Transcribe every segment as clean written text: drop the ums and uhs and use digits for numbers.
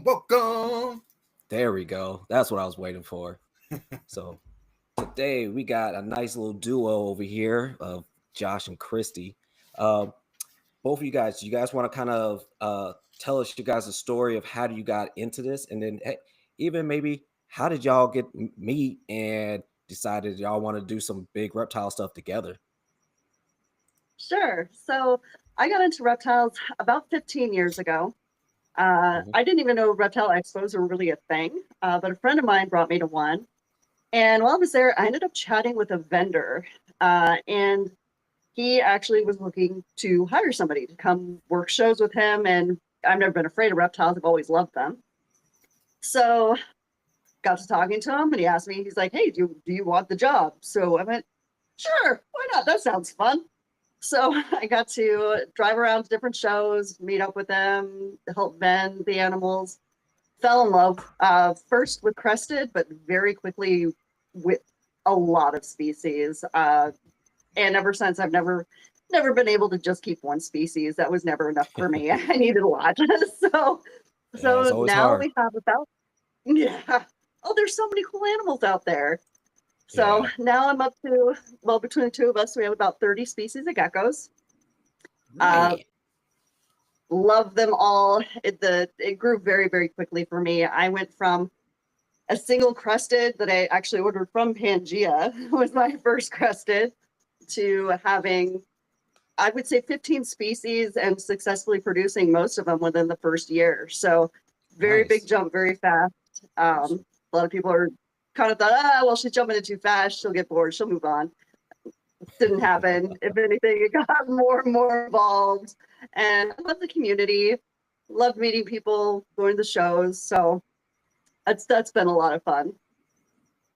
welcome. There we go. That's what I was waiting for. So today we got a nice little duo over here of Josh and Christie. Both of you guys want to kind of tell us you guys a story of how you got into this, and then even maybe how did y'all get meet and decided y'all want to do some big reptile stuff together? Sure. So I got into reptiles about 15 years ago. I didn't even know reptile expos were really a thing, but a friend of mine brought me to one. And while I was there, I ended up chatting with a vendor, and he actually was looking to hire somebody to come work shows with him. And I've never been afraid of reptiles. I've always loved them. So got to talking to him, and he asked me, he's like, hey, do you want the job? So I went, sure, why not? That sounds fun. So I got to drive around to different shows, meet up with them, help vend the animals. Fell in love first with crested, but very quickly with a lot of species. And ever since, I've never been able to just keep one species. That was never enough for me. I needed a lot. so now hard. we have about Oh, there's so many cool animals out there. So now I'm up to, well, between the two of us, we have about 30 species of geckos. Love them all. It grew very, very quickly for me. I went from a single crested that I actually ordered from Pangea, was my first crested, to having, I would say, 15 species and successfully producing most of them within the first year. So very big jump, very fast. A lot of people are kind of thought, well, she's jumping in too fast. She'll get bored. She'll move on. Didn't happen. If anything, it got more and more involved. And I love the community. Love meeting people, going to the shows. So that's been a lot of fun.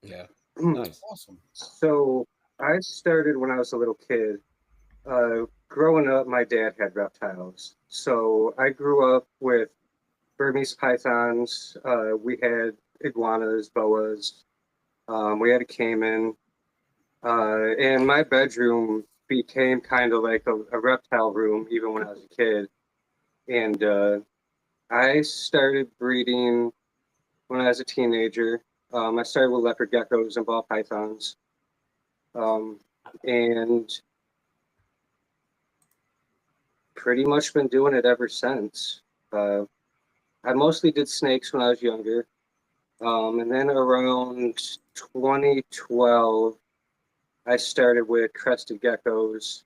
Yeah. Nice. Awesome. So I started when I was a little kid. Growing up, my dad had reptiles. So I grew up with Burmese pythons. We had iguanas, boas. We had a caiman. And my bedroom became kind of like a reptile room, even when I was a kid. And I started breeding when I was a teenager. I started with leopard geckos and ball pythons. And pretty much been doing it ever since. I mostly did snakes when I was younger. And then around 2012, I started with crested geckos.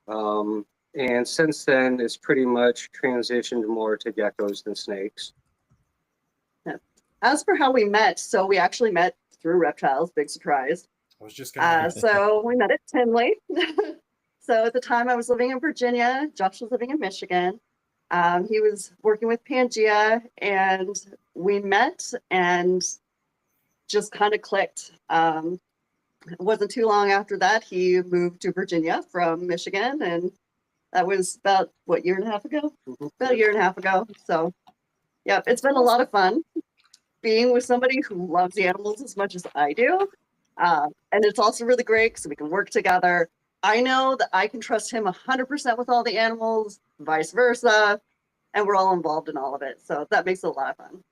And since then, it's pretty much transitioned more to geckos than snakes. As for how we met, so we actually met through reptiles, big surprise. I was just going to So we met at Tinley. So at the time I was living in Virginia, Josh was living in Michigan. He was working with Pangea, and we met and just kind of clicked. It wasn't too long after that, he moved to Virginia from Michigan, and that was about, what, year and a half ago? About a year and a half ago. So, yeah, it's been a lot of fun being with somebody who loves the animals as much as I do. And it's also really great because we can work together. I know that I can trust him 100% with all the animals, vice versa, and we're all involved in all of it. So that makes it a lot of fun.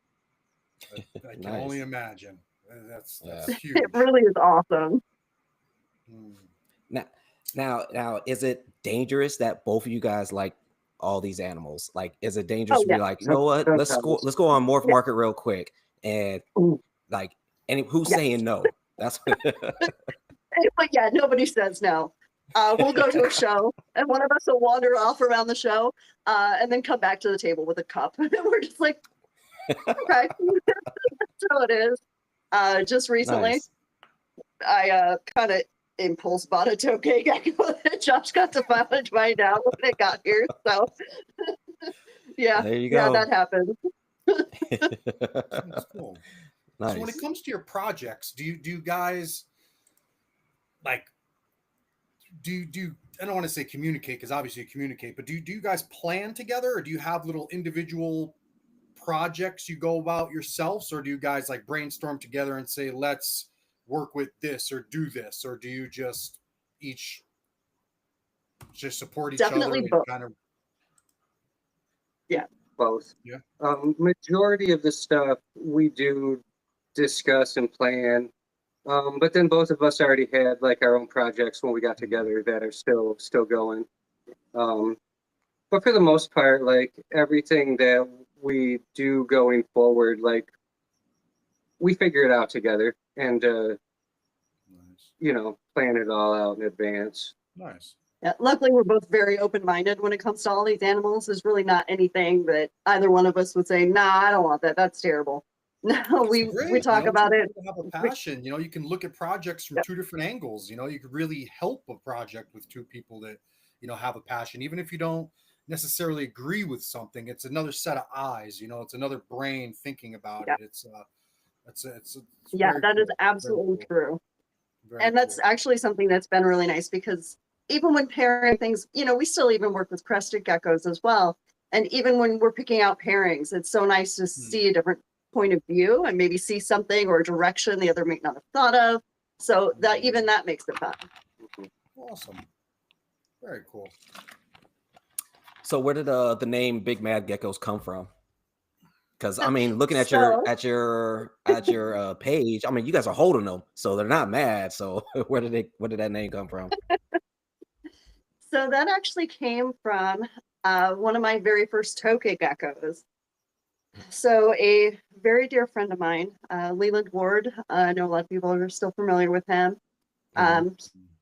I can only imagine. That's huge. It really is awesome. Now, is it dangerous that both of you guys like all these animals? Like, is it dangerous to be like, you know what? Let's go on Morph Market real quick, and like, and who's saying no? That's but yeah, nobody says no. We'll go to a show, and one of us will wander off around the show, and then come back to the table with a cup. And we're just like, okay, that's how it is. Just recently, I kind of impulse bought a Tokay gecko that Josh got to find out when it got here. So, yeah, there you go. Yeah, that happened. That's cool. Nice. So when it comes to your projects, do you guys like do I don't want to say communicate, because obviously you communicate, but do you guys plan together, or do you have little individual projects you go about yourselves, or do you guys like brainstorm together and say, let's work with this or do this, or do you just each just support each Definitely other? Both. Kind of... Yeah, both. Yeah. Majority of the stuff we do discuss and plan, but then both of us already had like our own projects when we got together that are still going. But for the most part, like everything that we do going forward, like we figure it out together and Nice. you know, plan it all out in advance. Nice. Yeah, luckily, we're both very open-minded when it comes to all these animals. There's really not anything that either one of us would say, "Nah, I don't want that. That's terrible." No, It's we great. talk Two about it. people have a passion. You can look at projects from Yep. two different angles. You could really help a project with two people that, have a passion. Even if you don't necessarily agree with something, it's another set of eyes. It's another brain thinking about Yep. it. It's Yeah, very that is cool. absolutely Very cool. true. Very And that's cool. actually something that's been really nice because even when pairing things, we still even work with crested geckos as well. And even when we're picking out pairings, it's so nice to see a different point of view and maybe see something or a direction the other may not have thought of. So that even that makes it fun. Awesome. Very cool. So where did the name Big Mad Geckos come from? Because I mean, looking at So- your page, I mean, you guys are holding them, so they're not mad. So where did that name come from? So that actually came from one of my very first Tokay geckos. So a very dear friend of mine, Leland Ward, I know a lot of people are still familiar with him.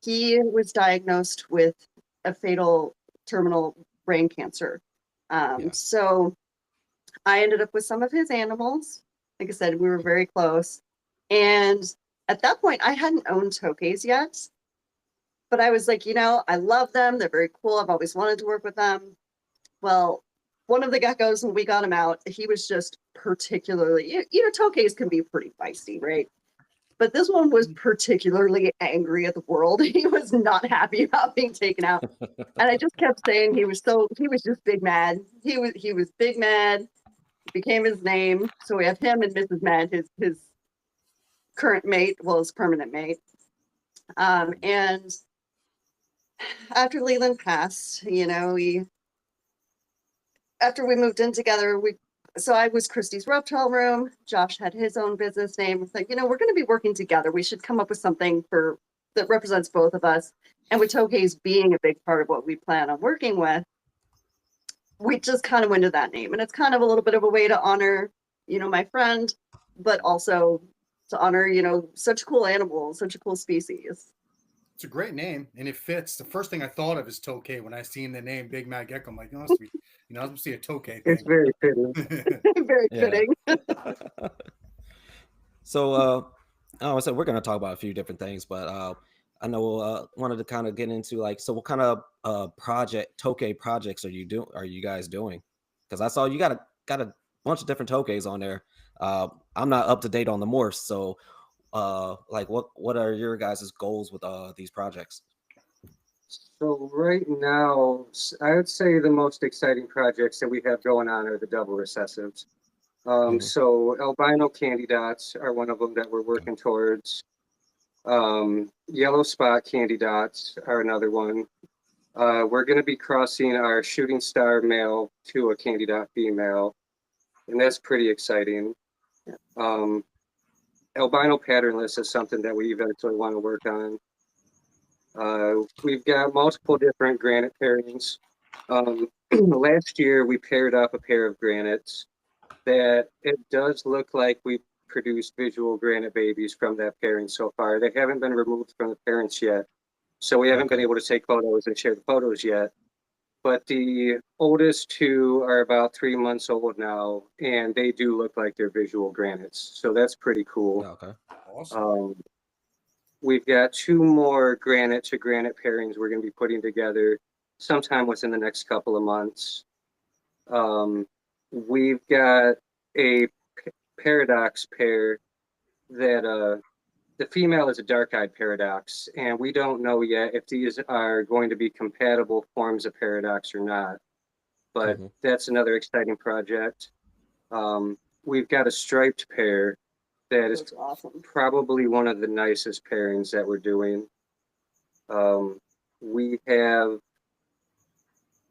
He was diagnosed with a fatal terminal brain cancer. So I ended up with some of his animals. Like I said, we were very close. And at that point, I hadn't owned Tokays yet. But I was like, I love them. They're very cool. I've always wanted to work with them. Well, one of the geckos, when we got him out, he was just particularly, Tokays can be pretty feisty, right? But this one was particularly angry at the world. He was not happy about being taken out. And I just kept saying he was just big mad. He was big mad, became his name. So we have him and Mrs. Mad, his current mate, well, his permanent mate. And after Leland passed, after we moved in together, so I was Christie's reptile room. Josh had his own business name. It's like, we're going to be working together. We should come up with something that represents both of us. And with Tokay's being a big part of what we plan on working with, we just kind of went to that name. And it's kind of a little bit of a way to honor, my friend, but also to honor, such cool animals, such a cool species. It's a great name, and it fits. The first thing I thought of is Tokay when I seen the name Big Mad Gecko. I'm like, it must be, I must see a Tokay thing. It's very fitting. Very fitting. So, so we're going to talk about a few different things, but I know wanted to kind of get into so what kind of Tokay projects are you guys doing? Because I saw you got a bunch of different Tokays on there. I'm not up to date on the morphs, so what are your guys' goals with these projects? So right now, I would say the most exciting projects that we have going on are the double recessives. So albino candy dots are one of them that we're working towards. Yellow spot candy dots are another one. We're going to be crossing our shooting star male to a candy dot female, and that's pretty exciting. Albino patternless is something that we eventually want to work on. We've got multiple different granite pairings. Last year, we paired up a pair of granites that it does look like we produced visual granite babies from that pairing so far. They haven't been removed from the parents yet, so we haven't been able to take photos and share the photos yet. But the oldest two are about 3 months old now, and they do look like they're visual granites. So that's pretty cool. Okay. Awesome. We've got 2 more granite to granite pairings we're going to be putting together sometime within the next couple of months. We've got a paradox pair that the female is a dark-eyed paradox, and we don't know yet if these are going to be compatible forms of paradox or not. But that's another exciting project. We've got a striped pair that is awesome. Probably one of the nicest pairings that we're doing.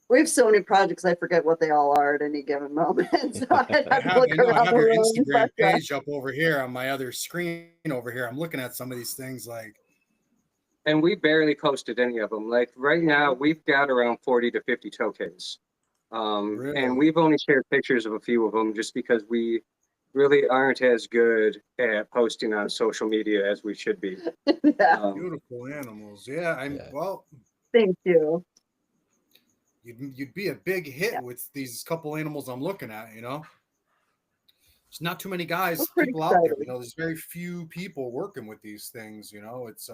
We're We have so many projects, I forget what they all are at any given moment. So I'd I have to have, look I know I around have the your room. Instagram But, page up over here on my other screen over here. I'm looking at some of these things like, And we barely posted any of them. Like right now, we've got around 40 to 50 Tokays. really? And we've only shared pictures of a few of them just because we really aren't as good at posting on social media as we should be. yeah, Beautiful animals. Yeah, Yeah. well, thank you. you'd be a big hit Yeah. with these couple animals I'm looking at, you know. There's not too many We're guys, pretty people out there, excited. you know, there's very few people working with these things, you know. It's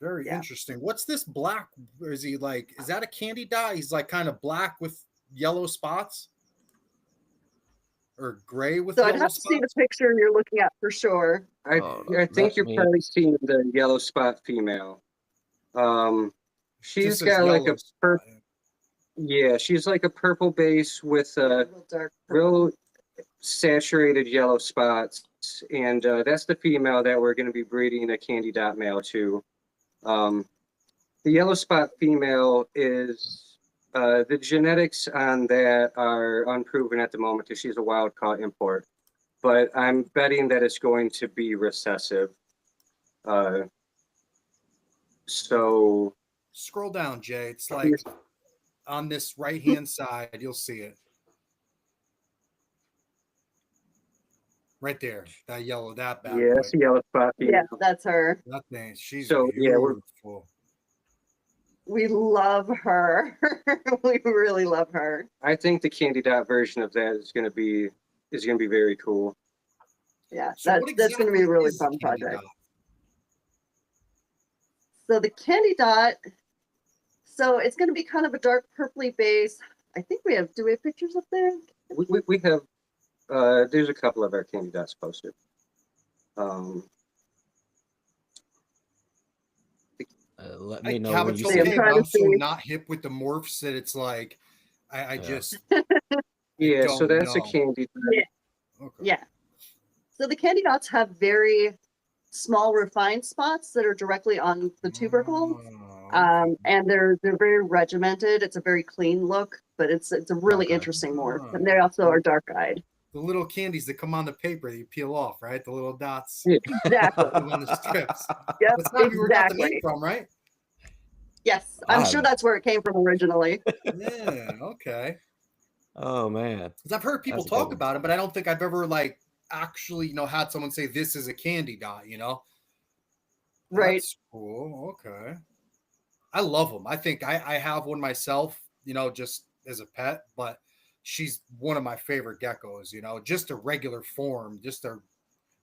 very Yeah. interesting. What's this black? Or is he like, is that a candy dot? He's like kind of black with yellow spots? Or gray with So I'd yellow have to see the spots? picture you're looking at for sure. I think Let you're me. probably seeing the yellow spot female. Just She's says got like yellow a spot. she's like a purple base with Real dark purple. real saturated yellow spots, and that's the female that we're going to be breeding a candy dot male to. The yellow spot female is the genetics on that are unproven at the moment because she's a wild caught import, but I'm betting that it's going to be recessive. So Scroll down, Jay. It's like on this right hand side, you'll see it. Right there. That yellow, that bad yeah, boy. that's the yellow spot female. Yeah, that's her. That thing, she's So, yeah, we're- beautiful. We love her. We really love her. I think the candy dot version of that is going to be very cool. Yeah, So what that's going to be a exactly really is the fun candy project. dot? So the candy dot, so it's going to be kind of a dark purpley base. I think do we have pictures up there? We have there's a couple of our candy dots posted. Let I me know have when it you See, see I'm it. okay, but trying to I'm so see. not hip with the morphs that it's like I Yeah. just Yeah, so don't that's a know. candy dot. Yeah. Okay. Yeah. So the candy dots have very small refined spots that are directly on the tubercle. Oh, And they're very regimented. It's a very clean look, but it's a really Okay. interesting morph. And they also are dark eyed. the little candies that come on the paper that you peel off, right? The little dots Yeah. Exactly. on the strips. Yep. That's not where we got the name Exactly. from, right? Yes. I'm Wow. sure that's where it came from originally. Yeah, okay. Oh man. Because I've heard people That's a good talk one. about it, but I don't think I've ever like actually, had someone say this is a candy dot, Right. That's cool. Okay. I love them. I think I have one myself, just as a pet, but she's one of my favorite geckos, just a regular form, just a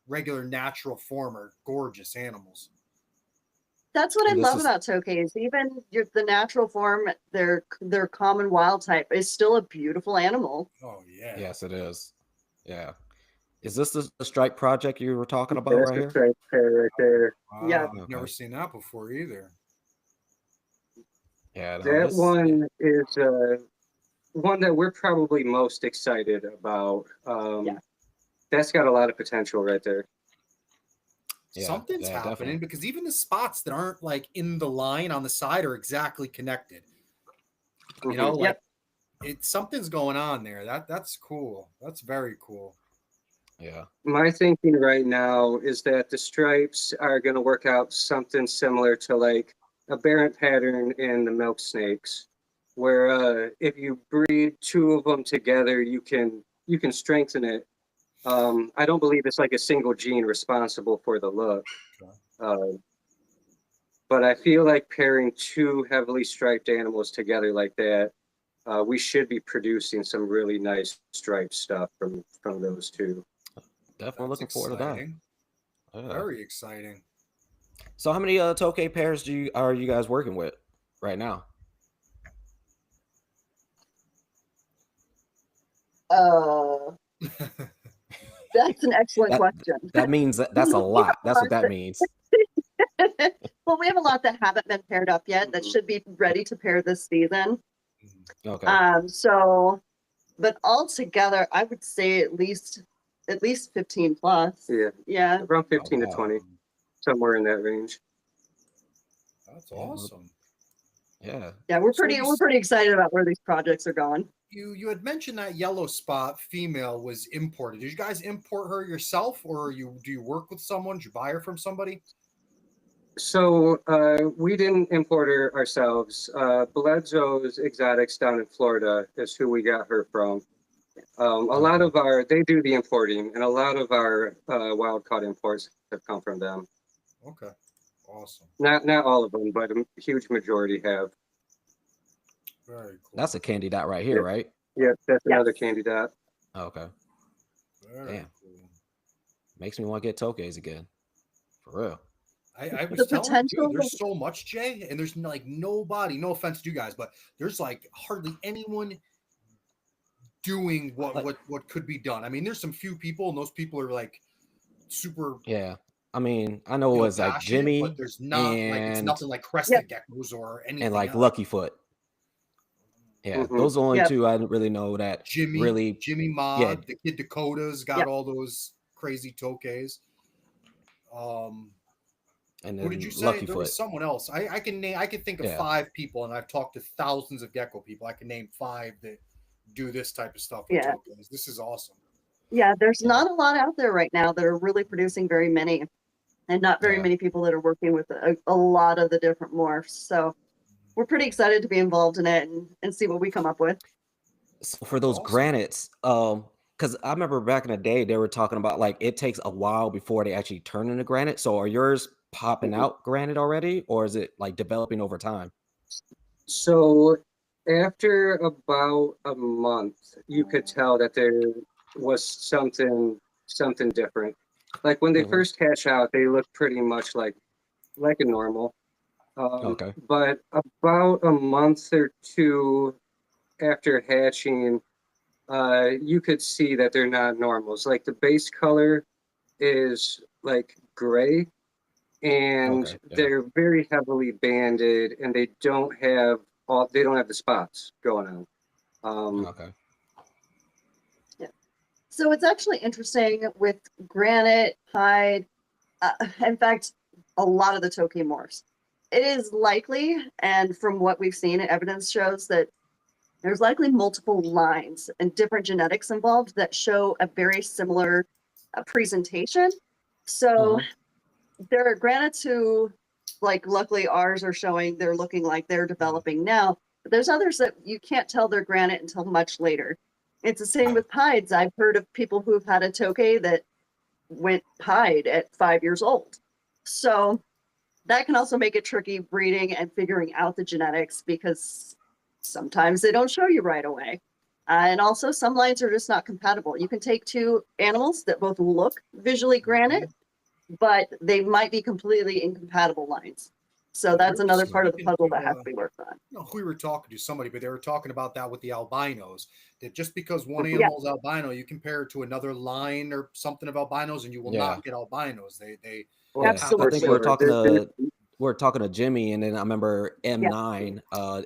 regular natural form are gorgeous animals. That's what I And this love is- about Tokays. Even the natural form, their common wild type is still a beautiful animal. Oh, yeah. Yes, it is. Yeah. Is this the strike project you were talking about That's right the here? striped pair right there. Wow. Yeah. I've never seen that before either. Yeah. No, That this- one is one that we're probably most excited about. Yeah. That's got a lot of potential right there. Yeah, Something's yeah, happening definitely. because even the spots that aren't like in the line on the side are exactly connected. Mhm. Like something's going on there. That's cool. That's very cool. Yeah. My thinking right now is that the stripes are going to work out something similar to like a aberrant pattern in the milk snakes, where if you breed two of them together, you can strengthen it. I don't believe it's like a single gene responsible for the look, but I feel like pairing two heavily striped animals together like that, we should be producing some really nice striped stuff from those two. Definitely That's looking forward to exciting. that. Yeah. Very exciting. So how many Tokay pairs are you guys working with right now? That's an excellent question. That means that's a lot. That's what that means. Well, we have a lot that haven't been paired up yet that should be ready to pair this season. Okay. But altogether, I would say at least 15 plus. Yeah, Yeah. around 15 wow. to 20, somewhere in that range. That's Yeah, awesome. Yeah, we're So pretty excited about where these projects are going. you had mentioned that yellow spot female was imported. Did you guys import her yourself, or do you work with someone? Did you buy her from somebody? So we didn't import her ourselves. Bledsoe's Exotics down in Florida is who we got her from. A lot of they do the importing, and a lot of our wild caught imports have come from them. Okay, awesome. Not all of them, but a huge majority have. Very cool. That's a candy dot right here, right? Yeah, that's another candy dot. Okay. Very Damn. cool. Makes me want to get Tokays again. For real. I was The telling you, potential- dude, there's so much, Jay, and there's like nobody, no offense to you guys, but there's like hardly anyone doing what could be done. I mean, there's some few people, and those people are like super, Yeah. I mean, I know it was like passionate, Jimmy but there's not like it's and nothing like crested geckos or anything like else. Lucky Foot. Yeah, those are the only two I didn't really know that Jimmy Mod, the Kid Dakota's got all those crazy Tokays. And then What did you say? Lucky There Foot. was someone else. I can think of 5 people, and I've talked to thousands of gecko people. I can name 5 that do this type of stuff with Tokays. This is awesome. Yeah, there's not a lot out there right now that are really producing very many, and not very many people that are working with a lot of the different morphs. So we're pretty excited to be involved in it and see what we come up with. So for those granites, because I remember back in the day they were talking about like it takes a while before they actually turn into granite. So are yours popping out granite already, or is it like developing over time? So after about a month, you could tell that there was something different. Like when they first hatch out, they look pretty much like a normal. But about a month or two after hatching, you could see that they're not normals. Like the base color is like gray, and they're very heavily banded, and they don't have the spots going on. Yeah. So it's actually interesting with granite, hide. In fact, a lot of the Tokay morphs. It is likely, and from what we've seen, evidence shows that there's likely multiple lines and different genetics involved that show a very similar presentation. So there are granites who, like, luckily ours are showing they're looking like they're developing now, but there's others that you can't tell they're granite until much later. It's the same with pieds. I've heard of people who've had a Tokay that went pied at 5 years old. So that can also make it tricky breeding and figuring out the genetics, because sometimes they don't show you right away. And also some lines are just not compatible. You can take 2 animals that both look visually granite, but they might be completely incompatible lines. So that's another part of the puzzle that has to be worked on. We were talking to somebody, but they were talking about that with the albinos, that just because one animal is albino, you compare it to another line or something of albinos, and you will not get albinos. They absolutely. I think we're talking to Jimmy, and then I remember M9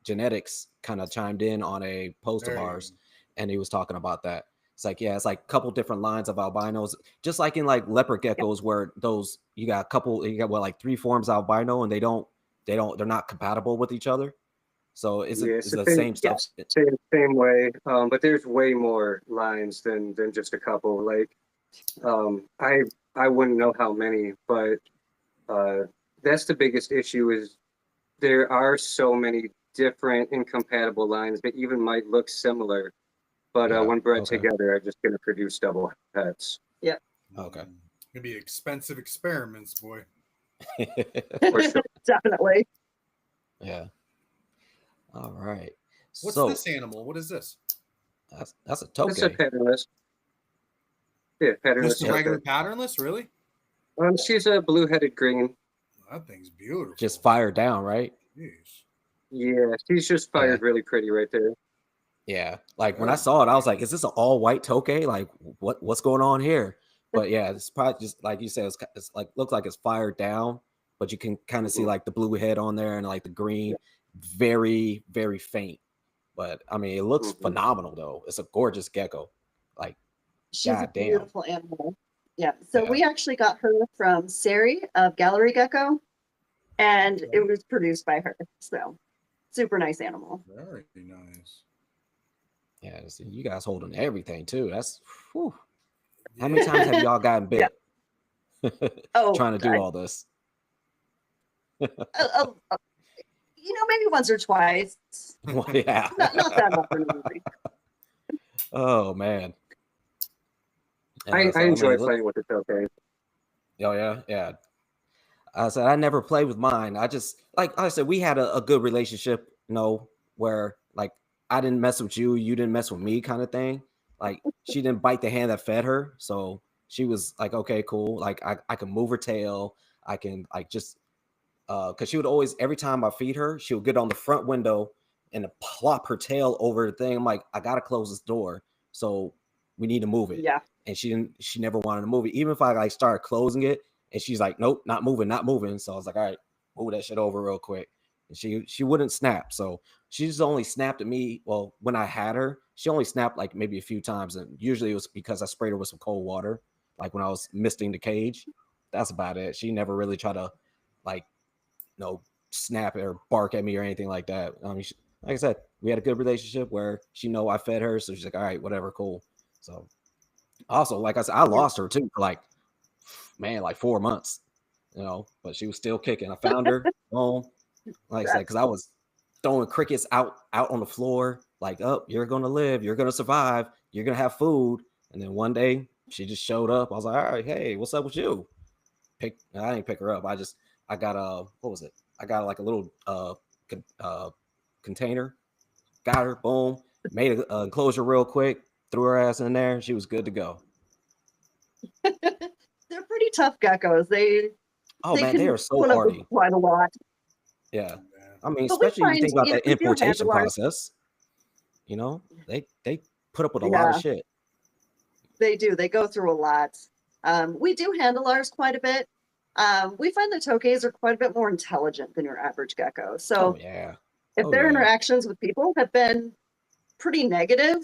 genetics kind of chimed in on a post of ours, and he was talking about that. It's like, it's like a couple different lines of albinos, just like in like leopard geckos, where those you got like 3 forms of albino, and they're not compatible with each other. So it's the same stuff. Same way, but there's way more lines than just a couple. Like, I wouldn't know how many, but that's the biggest issue is there are so many different incompatible lines that even might look similar, but when bred together are just going to produce double heads. Yeah. Okay. Gonna be expensive experiments, boy. Definitely. Yeah. All right. What's this animal? What is this? That's a Tokay. It's a patternless. Yeah, patternless. This is a regular patternless, really? She's a blue-headed green. That thing's beautiful. Just fired down, right? Jeez. Yeah, she's just fired really pretty right there. Yeah, like when I saw it, I was like, "Is this an all-white Tokay? Like, what's going on here?" But yeah, it's probably just like you said. It's like looks like it's fired down, but you can kind of see like the blue head on there and like the green, very very faint. But I mean, it looks phenomenal though. It's a gorgeous gecko. Like, she's a beautiful animal. Yeah. So we actually got her from Sari of Gallery Gecko, and it was produced by her. So Super nice animal. Very nice. Yeah, see, you guys holding everything too. That's whew. How many times have y'all gotten Yeah. bit Oh, trying to do all this? Maybe once or twice. Well, yeah. Not that often. Really. Oh man. I So, enjoy mean, playing with the Tokay. Oh yeah. I said I never played with mine. I just like I said, we had a good relationship, where like I didn't mess with you, you didn't mess with me, kind of thing. Like she didn't bite the hand that fed her, so she was like, okay, cool. Like I can move her tail, I can like just because she would always every time I feed her, she would get on the front window and plop her tail over the thing. I'm like, I gotta close this door, so we need to move it. Yeah. And she never wanted to move it, even if I like started closing it. And she's like, nope, not moving. So I was like, all right, move that shit over real quick. And she wouldn't snap. So she just only snapped at me. Well, when I had her, she only snapped like maybe a few times. And usually it was because I sprayed her with some cold water, like when I was misting the cage. That's about it. She never really tried to like, snap or bark at me or anything like that. I mean, like I said, we had a good relationship where she know I fed her. So she's like, all right, whatever, cool. So also, like I said, I lost her too for like 4 months, but she was still kicking. I found her home, like I said, because I was throwing crickets out on the floor, like, oh, you're gonna live, you're gonna survive, you're gonna have food. And then one day she just showed up. I was like, all right, hey, what's up with you? I didn't pick her up. I got what was it? I got like a little container, got her, boom, made an enclosure real quick, threw her ass in there, she was good to go. They're pretty tough geckos. They They are so hardy. Quite a lot. Yeah. I mean, But especially if you think about that importation process, they put up with a lot of shit. They do. They go through a lot. We do handle ours quite a bit. We find that Tokays are quite a bit more intelligent than your average gecko. So if their interactions with people have been pretty negative,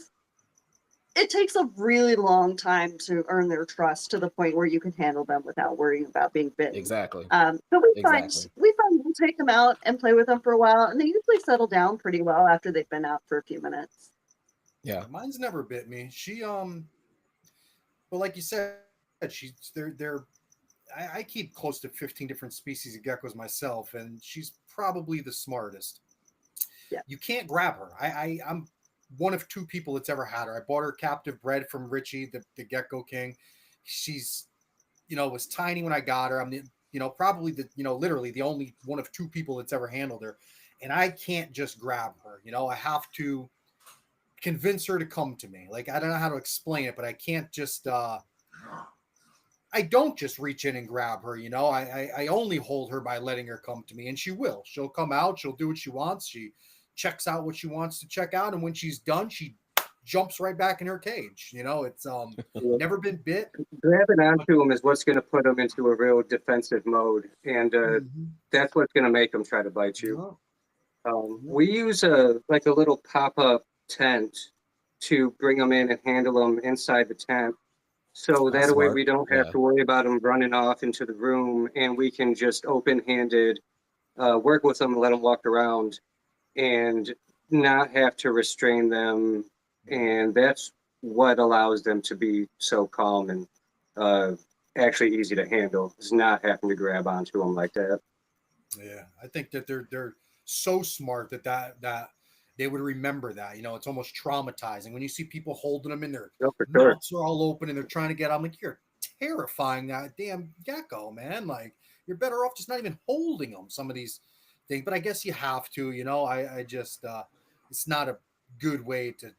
it takes a really long time to earn their trust to the point where you can handle them without worrying about being bitten. Exactly. So we find we'll take them out and play with them for a while, and they usually settle down pretty well after they've been out for a few minutes. Yeah, mine's never bit me. She but like you said, they're I keep close to 15 different species of geckos myself, and she's probably the smartest. Yeah. You can't grab her. I'm one of two people that's ever had her. I bought her captive bred from Richie, the Gecko King. She's, was tiny when I got her. I'm probably literally the only one of two people that's ever handled her. And I can't just grab her. I have to convince her to come to me. Like, I don't know how to explain it, but I can't just, I don't just reach in and grab her. I only hold her by letting her come to me, and she will. She'll come out. She'll do what she wants. She checks out what she wants to check out, and when she's done, she jumps right back in her cage. It's never been bit. Grabbing onto them is what's going to put them into a real defensive mode, and that's what's going to make them try to bite you. We use a little pop-up tent to bring them in and handle them inside the tent, so that way we don't have to worry about them running off into the room, and we can just open-handed work with them and let them walk around and not have to restrain them. And that's what allows them to be so calm and actually easy to handle, is not having to grab onto them like that. Yeah, I think that they're so smart that they would remember that. It's almost traumatizing when you see people holding them and their mouths are all open and they're trying to get. I'm like, you're terrifying that damn gecko, man. Like, you're better off just not even holding them. Some of these things, but I guess you have to. I just it's not a good way to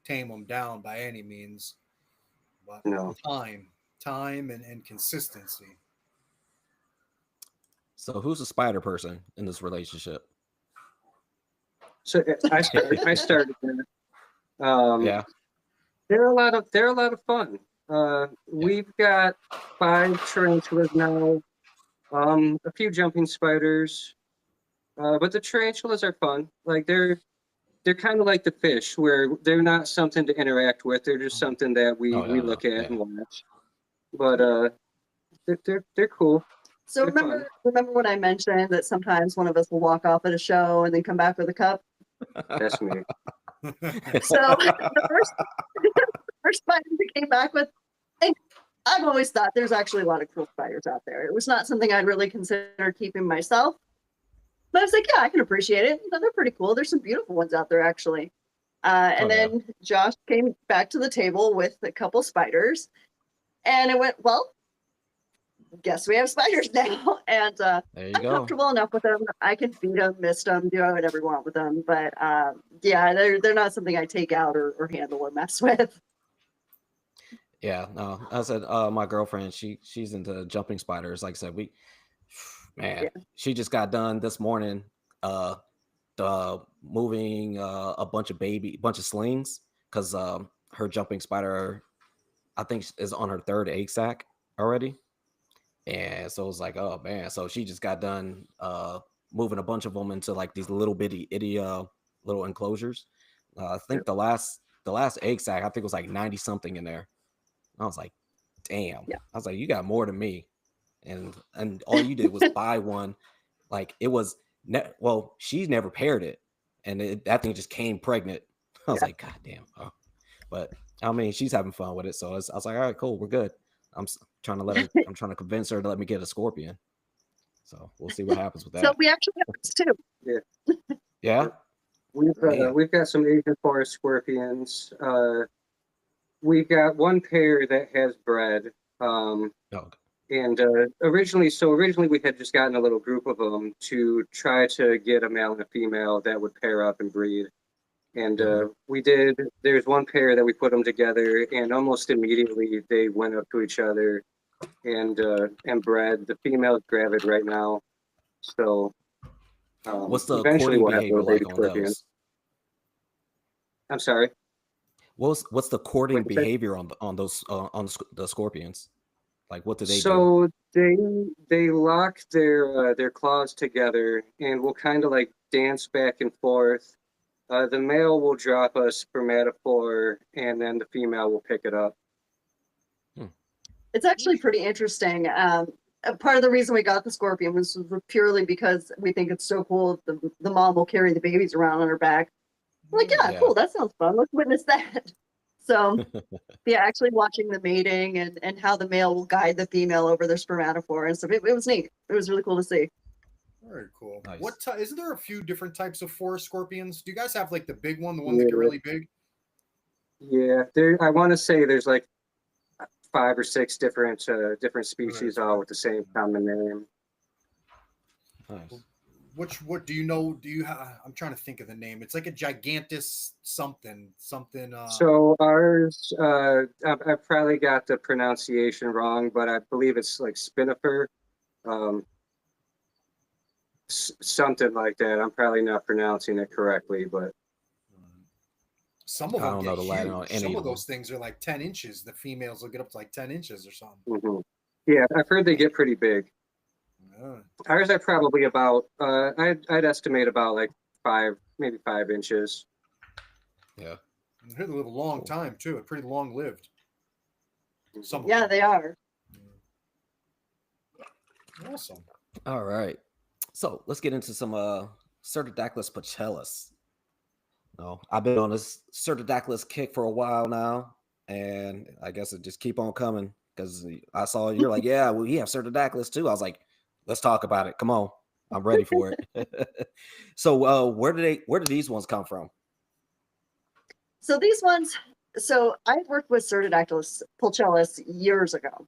tame them down by any means. But time and consistency. So who's the spider person in this relationship? So I started there. Yeah, they're a lot of fun. We've got 5 tarantulas now, a few jumping spiders, but the tarantulas are fun. Like, they're kind of like the fish, where they're not something to interact with. They're just something that we look at and watch. But they're cool. So They're fun. remember when I mentioned that sometimes one of us will walk off at a show and then come back with a cup? That's me. So the first spider we came back with, and I've always thought there's actually a lot of cool spiders out there. It was not something I'd really consider keeping myself, but I was like, yeah, I can appreciate it. They're pretty cool. There's some beautiful ones out there, actually. And then Josh came back to the table with a couple spiders, and it went, well, guess we have spiders now. And There you I'm go. comfortable enough with them. I can feed them, mist them, do whatever I want with them. But yeah, they're not something I take out or handle or mess with. Yeah, no. I said my girlfriend, she's into jumping spiders. Like I said, Yeah. she just got done this morning moving a bunch of slings because her jumping spider, I think, is on her third egg sac already. And so it was like, oh man. So she just got done moving a bunch of them into like these little bitty itty little enclosures. I think the last egg sac, I think it was like 90 something in there. I was like, damn. Yeah. I was like, you got more than me. And all you did was buy one. Like it was well, she's never paired it. And that thing just came pregnant. I was like, God damn. Oh. But I mean, she's having fun with it. So I was like, all right, cool, we're good. I'm trying to convince her to let me get a scorpion. So we'll see what happens with that. So we actually have this too. Yeah. We've got some Asian forest scorpions. We've got one pair that has bred. And originally we had just gotten a little group of them to try to get a male and a female that would pair up and breed. And we did. There's one pair that we put them together, and almost immediately they went up to each other and bred. The female's gravid right now, so what's the eventually courting we'll have behavior little baby like on scorpions. those? I'm sorry. What's the courting What'd you say? behavior on those on the scorpions? Like what do they do? So they lock their claws together and will kind of like dance back and forth. The male will drop a spermatophore, and then the female will pick it up. It's actually pretty interesting. Part of the reason we got the scorpion was purely because we think it's so cool. The mom will carry the babies around on her back. I'm like, yeah, cool. That sounds fun. Let's witness that. So, yeah, actually watching the mating and how the male will guide the female over their spermatophore and stuff. It was neat. It was really cool to see. Very cool. Nice. Isn't there a few different types of forest scorpions? Do you guys have like the big one, the one that get really big? Yeah, I want to say there's like 5 or 6 different species, all with the same common name. Nice. What do you know? I'm trying to think of the name. It's like a gigantus something. So ours, I probably got the pronunciation wrong, but I believe it's like spinifer. Something like that. I'm probably not pronouncing it correctly, but some of I them don't get know the Latin on huge. any Some of of them. those things are like 10 inches. The females will get up to like 10 inches or something. mm-hmm. Yeah, I've heard they get pretty big. Yeah. Ours are probably about I'd estimate about like 5, maybe 5 inches. Yeah. And they live a long time too. They're pretty long lived. Some of Yeah, them. they are. Awesome. All right. So let's get into some cyrtodactylus pulchellus. I've been on this cyrtodactylus kick for a while now, and I guess it just keep on coming because I saw you're like, yeah, well, we have cyrtodactylus too. I was like, let's talk about it. Come on, I'm ready for it. So where do these ones come from? So these ones, I worked with cyrtodactylus pulchellus years ago,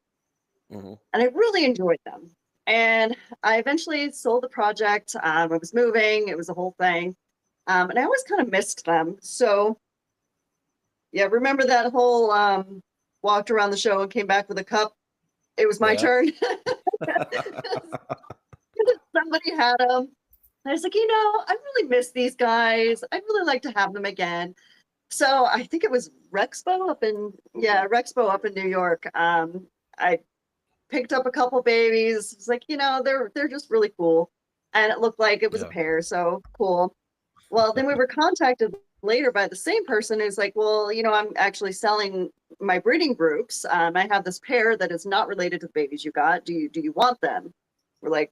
and I really enjoyed them. And I eventually sold the project. I was moving. It was a whole thing. And I always kind of missed them. So, yeah, remember that whole walked around the show and came back with a cup? It was my turn. Somebody had them. And I was like, I really miss these guys. I'd really like to have them again. So I think it was Rexpo up in New York. I picked up a couple babies. It's like, they're just really cool. And it looked like it was a pair. So cool. Well, then we were contacted later by the same person who's like, well, I'm actually selling my breeding groups. I have this pair that is not related to the babies you got. Do you want them? We're like,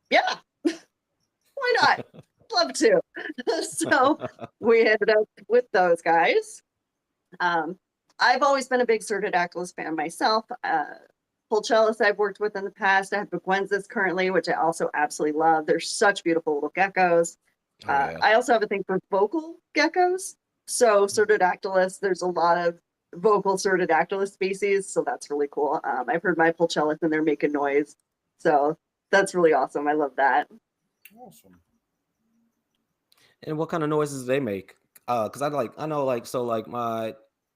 yeah, why not? Love to. So we ended up with those guys. I've always been a big cyrtodactylus fan myself. Pulchellus I've worked with in the past. I have Beguensis currently, which I also absolutely love. They're such beautiful little geckos. Oh, yeah. I also have a thing for vocal geckos. So cyrtodactylus, there's a lot of vocal cyrtodactylus species, so that's really cool. I've heard my pulchellus and they're making noise, so that's really awesome. I love that. Awesome. And what kind of noises do they make? Because I know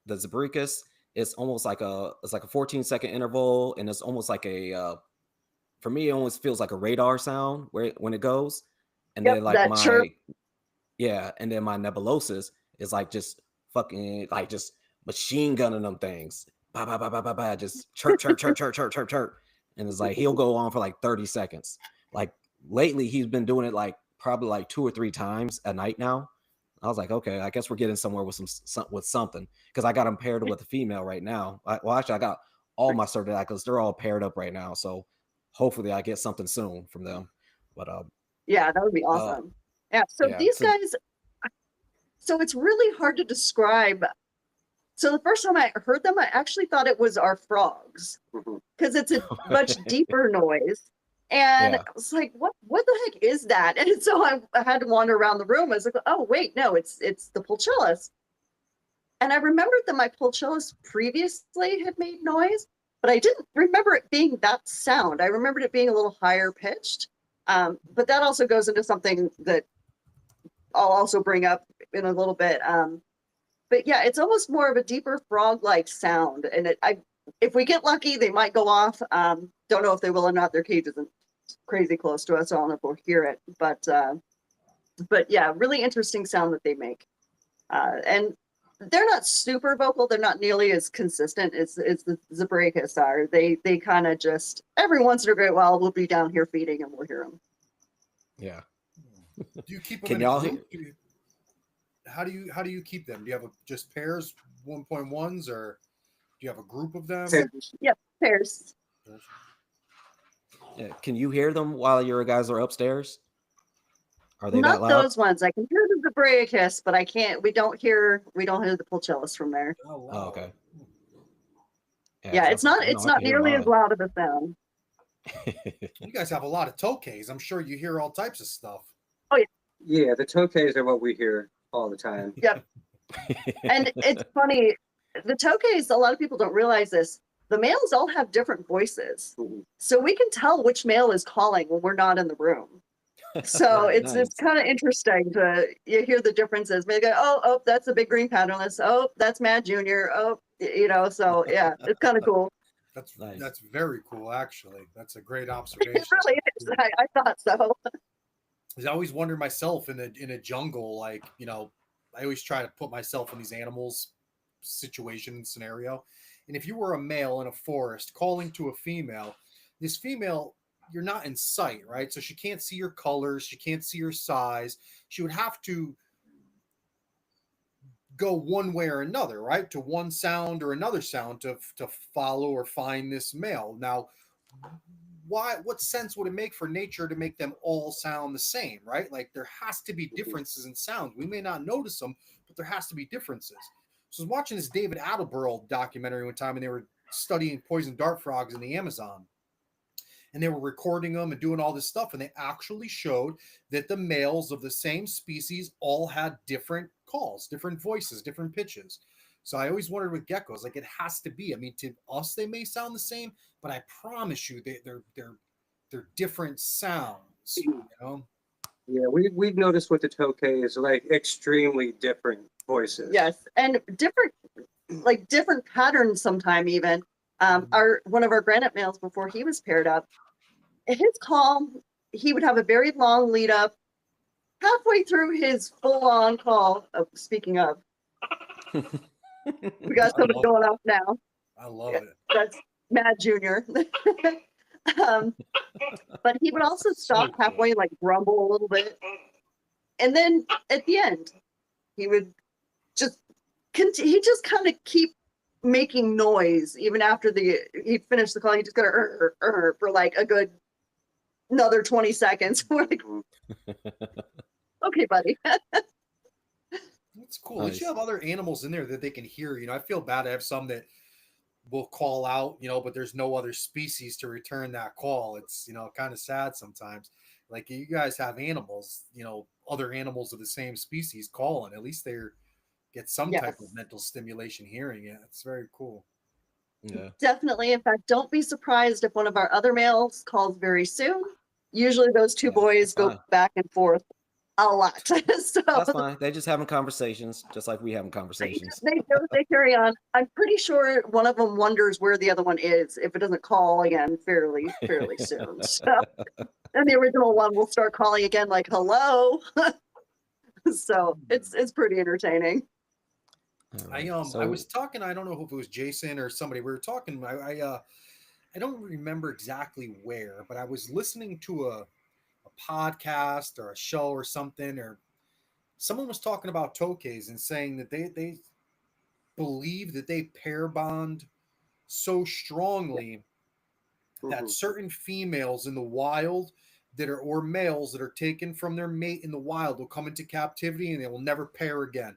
the Zebricus, it's almost like a 14-second interval, and it's almost like a for me it almost feels like a radar sound when it goes, and Yep, then like that my chirp. and then my nebulosis is like just fucking like just machine gunning them things, bah, bah, bah, bah, bah, bah, just chirp chirp chirp chirp chirp chirp chirp, and it's like he'll go on for like 30 seconds. Like lately he's been doing it like probably like 2 or 3 times a night now. I was like, okay, I guess we're getting somewhere with something, because I got them paired with a female right now. Actually, I got all my cyrtodactylus. They're all paired up right now, so hopefully I get something soon from them. But Yeah, that would be awesome. Yeah, so yeah, these so- guys, so it's really hard to describe. So the first time I heard them, I actually thought it was our frogs, because it's a much deeper noise. And Yeah. I was like, what the heck is that? And so I had to wander around the room. I was like, oh wait, no, it's the pulchellus. And I remembered that my pulchellus previously had made noise, but I didn't remember it being that sound. I remembered it being a little higher pitched. But that also goes into something that I'll also bring up in a little bit. But yeah, it's almost more of a deeper frog-like sound. And if we get lucky, they might go off. Don't know if they will or not. Their cage isn't crazy close to us, so I don't know if we'll hear it. But yeah, really interesting sound that they make. And they're not super vocal. They're not nearly as consistent as the Zebricus are. They kind of just, every once in a great while, we'll be down here feeding and we'll hear them. Yeah. Do you keep them Can in y'all a group? How do you keep them? Do you have just pairs, 1.1s, or do you have a group of them? Yep, pairs. Yeah. Can you hear them while your guys are upstairs? Are they that Not loud? those ones. I can hear the Zebricus, but I can't. We don't hear the pulchellus from there. Oh, wow. Oh, okay. Yeah, it's not. I know It's I not can hear nearly as mine. loud of a sound. You guys have a lot of Tokays. I'm sure you hear all types of stuff. Yeah, the Tokays are what we hear all the time. Yep. And it's funny. The Tokays, a lot of people don't realize this. The males all have different voices, so we can tell which male is calling when we're not in the room. So it's Nice. kind of interesting you hear the differences. Maybe go, oh, that's a big green patternless. Oh, that's Mad Junior. Oh, so yeah, it's kind of cool. That's Nice. That's very cool, actually. That's a great It observation. really is. I thought so. I always wonder myself in a jungle, like, I always try to put myself in these animals situation and scenario. And if you were a male in a forest calling to a female, this female, you're not in sight, right? So she can't see your colors, she can't see your size. She would have to go one way or another, right? To one sound or another sound to follow or find this male. Now, what sense would it make for nature to make them all sound the same, right? Like, there has to be differences in sounds. We may not notice them, but there has to be differences. So I was watching this David Attenborough documentary one time, and they were studying poison dart frogs in the Amazon. And they were recording them and doing all this stuff, and they actually showed that the males of the same species all had different calls, different voices, different pitches. So I always wondered with geckos, like, it has to be. I mean, to us they may sound the same, but I promise you they're different sounds. Yeah, we've noticed with the Tokays, like, extremely different voices. Yes, and different patterns sometime even. One of our granite males, before he was paired up, his call, he would have a very long lead up. Halfway through his full-on call, speaking of, we got something going off now. I love it. That's Mad Junior. But he would also stop halfway, like grumble a little bit. And then at the end, he would just kind of keep making noise even after he'd finished the call. He just got for like a good another 20 seconds. We're like, okay, buddy. That's cool. At least you Nice. have other animals in there that they can hear. I feel bad. I have some that will call out, but there's no other species to return that call. It's, kind of sad sometimes. Like you guys have animals, other animals of the same species calling. At least they get some type of Yes, mental stimulation hearing it. It's very cool. Yeah. definitely. In fact, don't be surprised if one of our other males calls very soon. Usually those two Yeah, boys that's go fine. back and forth a lot. So That's fine. They're just having conversations, just like we having conversations. they carry on. I'm pretty sure one of them wonders where the other one is if it doesn't call again fairly soon. So, and the original one will start calling again, like hello. So it's pretty entertaining. All I right. I was talking. I don't know if it was Jason or somebody. We were talking. I don't remember exactly where, but I was listening to a podcast or a show or something, or someone was talking about tokays and saying that they believe that they pair bond so strongly that certain females in the wild that are or males that are taken from their mate in the wild will come into captivity and they will never pair again.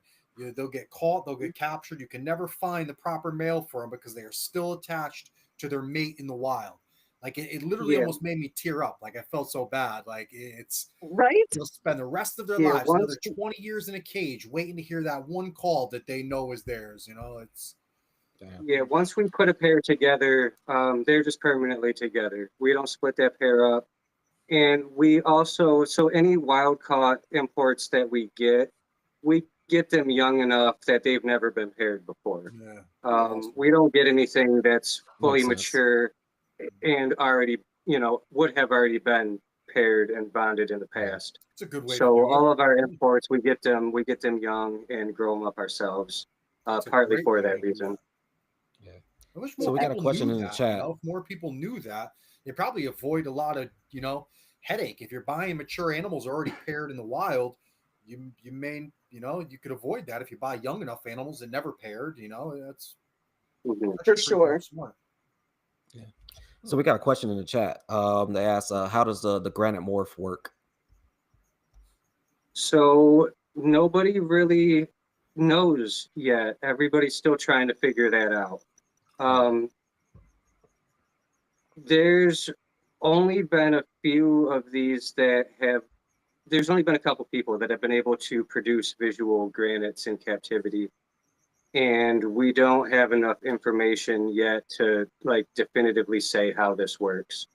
They'll get caught, they'll get captured. You can never find the proper male for them because they are still attached to their mate in the wild. Like it literally Yeah, almost made me tear up. Like I felt so bad. Like it's Right? they'll spend the rest of their yeah. lives, another Once 20 years in a cage, waiting to hear that one call that they know is theirs. It's Damn. Yeah, once we put a pair together, they're just permanently together. We don't split that pair up. And we also, so any wild caught imports that we get them young enough that they've never been paired before. yeah, Awesome. We don't get anything that's fully Makes sense. mature and already, would have already been paired and bonded in the past. it's a good way to So do it. all of our imports, we get them young and grow them up ourselves, It's a partly great for way to that do reason. it. Yeah. I wish So more we got a people question knew in the that. chat. If more people knew that, they probably avoid a lot of headache. If you're buying mature animals already paired in the wild, you may you could avoid that if you buy young enough animals that never paired. That's Mhm. For pretty sure. smart. Yeah. So we got a question in the chat. They asked, how does the granite morph work? So nobody really knows yet. Everybody's still trying to figure that out. Um, there's only been a few of these there's only been a couple people that have been able to produce visual granites in captivity. And we don't have enough information yet to definitively say how this works.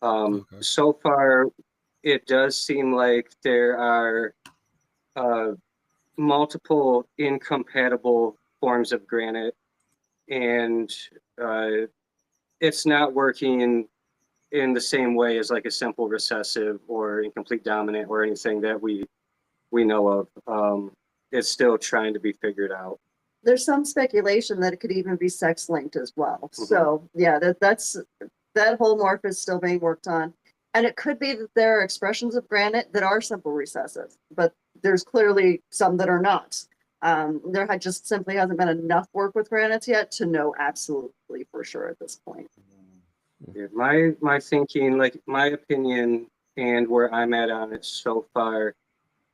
Okay. So far, it does seem like there are multiple incompatible forms of granite, and it's not working in the same way as like a simple recessive or incomplete dominant or anything that we know of. It's still trying to be figured out. There's some speculation that it could even be sex linked as well. So yeah, that whole morph is still being worked on. And it could be that there are expressions of granite that are simple recessive, but there's clearly some that are not. There just simply hasn't been enough work with granites yet to know absolutely for sure at this point. Yeah, my thinking, like my opinion and where I'm at on it so far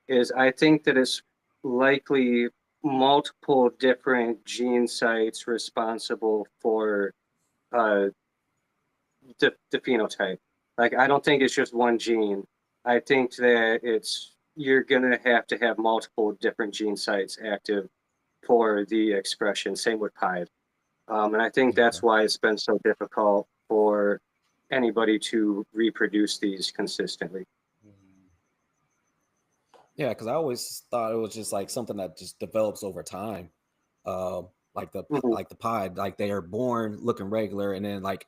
is I think that it's likely multiple different gene sites responsible for the phenotype. Like I don't think it's just one gene. I think that you're gonna have to have multiple different gene sites active for the expression. Same with pied. And I think that's why it's been so difficult for anybody to reproduce these consistently. Yeah, because I always thought it was just like something that just develops over time. Like the pied, like they are born looking regular, and then like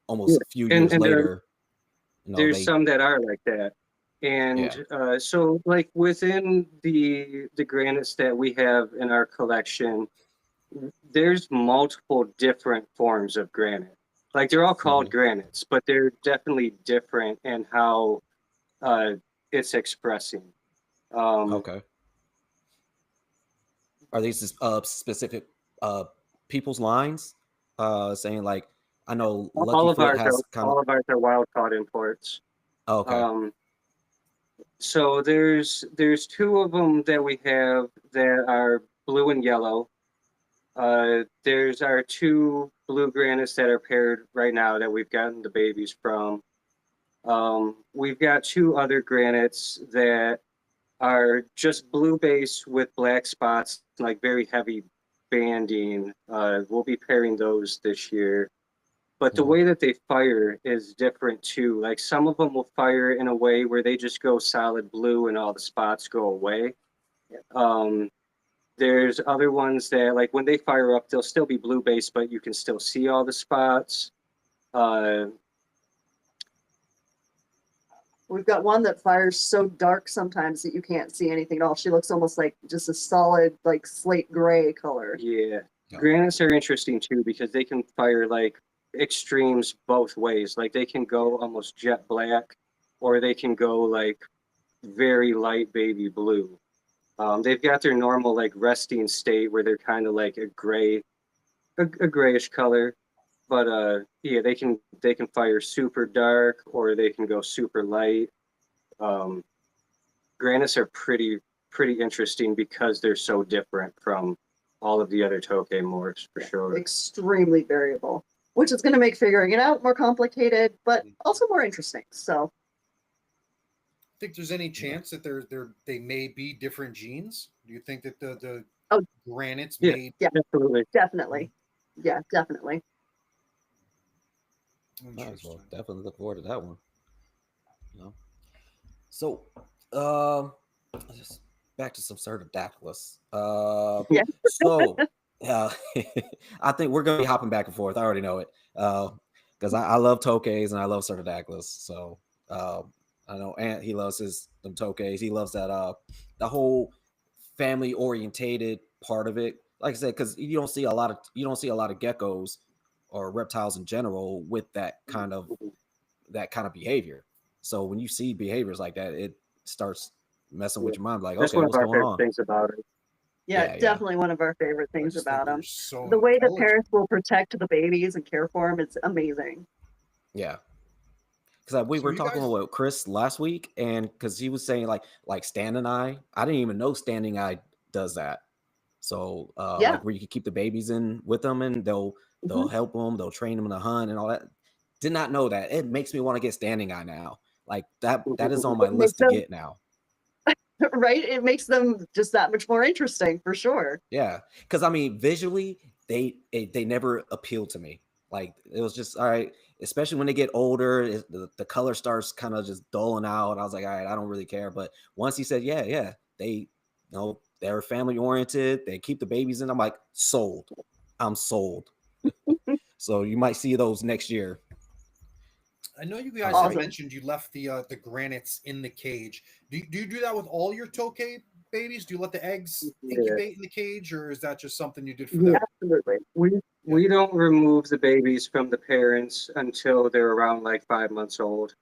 almost a few years And later, there's some that are like that. And so like within the granites that we have in our collection, there's multiple different forms of granite. Like they're all called granites, but they're definitely different in how it's expressing. Okay. Are these specific people's lines? Saying like, I know Lucky Foot has kind of. All of ours are wild caught imports. Okay. So there's two of them that we have that are blue and yellow. There's our two blue granites that are paired right now that we've gotten the babies from. We've got two other granites that are just blue base with black spots, like very heavy banding. We'll be pairing those this year. But the way that they fire is different too. Like some of them will fire in a way where they just go solid blue and all the spots go away. Um, there's other ones that, like, when they fire up, they'll still be blue based, but you can still see all the spots. We've got one that fires so dark sometimes that you can't see anything at all. She looks almost like just a solid, like slate gray color. Yeah. Granites are interesting too because they can fire like extremes both ways. Like they can go almost jet black or they can go like very light baby blue. They've got their normal like resting state where they're kind of like a gray, a grayish color. But yeah, they can fire super dark or they can go super light. Granites are pretty interesting because they're so different from all of the other Tokay morphs for sure. Extremely variable, which is going to make figuring it out more complicated, but also more interesting. So, Think there's any chance that they may be different genes? Do you think that the granites may? Yeah, absolutely, definitely, yeah, definitely. Nice. Well, definitely look forward to that one. You know? So, just back to some cyrtodactylus. Yeah. So, I think we're gonna be hopping back and forth. I already know it, because I love Tokays and I love cyrtodactylus. So, I know Ant, he loves them Tokays. He loves that the whole family orientated part of it. Like I said, because you don't see a lot of geckos or reptiles in general with that kind of behavior. So when you see behaviors like that, it starts messing with your mind. Like, that's okay, one what's of our going favorite on? things about it. Yeah, definitely one of our favorite things about them. So the way the parents will protect the babies and care for them, it's amazing. Yeah. Because we were talking with Chris last week, and because he was saying like standing eye, I didn't even know standing eye does that. So like where you can keep the babies in with them, and they'll help them, they'll train them to hunt and all that. Did not know that. It makes me want to get standing eye now. Like that is on my list to get now. Right? It makes them just that much more interesting for sure. Yeah, because I mean, visually, they never appealed to me. Like it was just all right, especially when they get older, the color starts kind of just dulling out. I was like, all right, I don't really care. But once he said, yeah, they, they're family oriented. They keep the babies in. I'm like, sold. I'm sold. So you might see those next year. I know you guys mentioned you left the granites in the cage. Do you do that with all your Tokay babies? Do you let the eggs incubate in the cage, or is that just something you did for them? Absolutely. We don't remove the babies from the parents until they're around like 5 months old.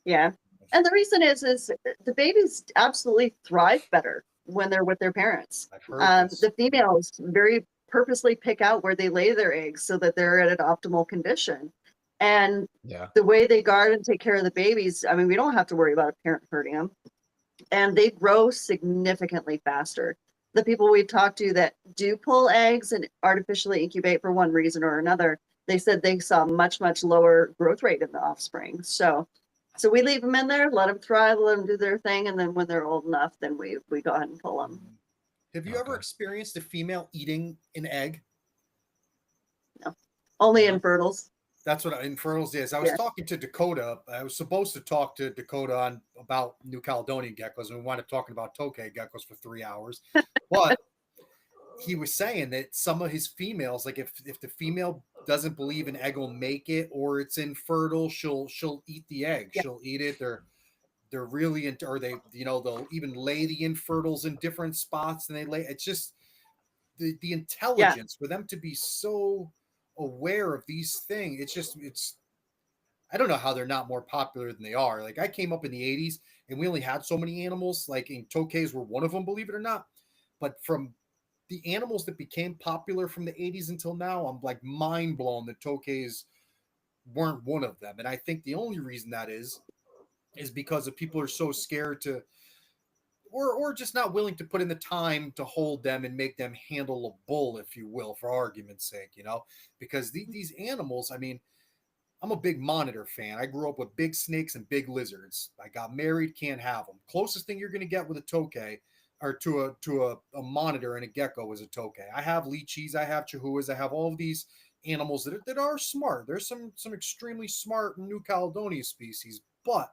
Yeah. And the reason is the babies absolutely thrive better when they're with their parents. The females very purposely pick out where they lay their eggs so that they're at an optimal condition. And the way they guard and take care of the babies, I mean, we don't have to worry about a parent hurting them. And they grow significantly faster. The people we've talked to that do pull eggs and artificially incubate for one reason or another, they said they saw much, much lower growth rate in the offspring. So we leave them in there, let them thrive, let them do their thing. And then when they're old enough, then we go ahead and pull them. Have you ever experienced a female eating an egg? No, only infertils. That's what infertils is. I was talking to Dakota. I was supposed to talk to Dakota about New Caledonian geckos, and we wound up talking about Tokay geckos for 3 hours. But he was saying that some of his females, like if the female doesn't believe an egg will make it or it's infertile, she'll eat the egg. Yeah. She'll eat it. They're really into, or they'll even lay the infertiles in different spots, and they lay. It's just the intelligence for them to be so aware of these things. It's I don't know how they're not more popular than they are. Like I came up in the 80s and we only had so many animals, like in Tokays were one of them, believe it or not. But from the animals that became popular from the 80s until now, I'm like mind blown that Tokays weren't one of them. And I think the only reason that is because of people are so scared to, or just not willing to put in the time to hold them and make them handle a bull, if you will, for argument's sake, because these animals, I mean, I'm a big monitor fan. I grew up with big snakes and big lizards. I got married, can't have them. Closest thing you're going to get with a tokay or to a monitor and a gecko is a tokay. I have lychees, I have chihuahuas, I have all of these animals that are smart. There's some extremely smart New Caledonia species, but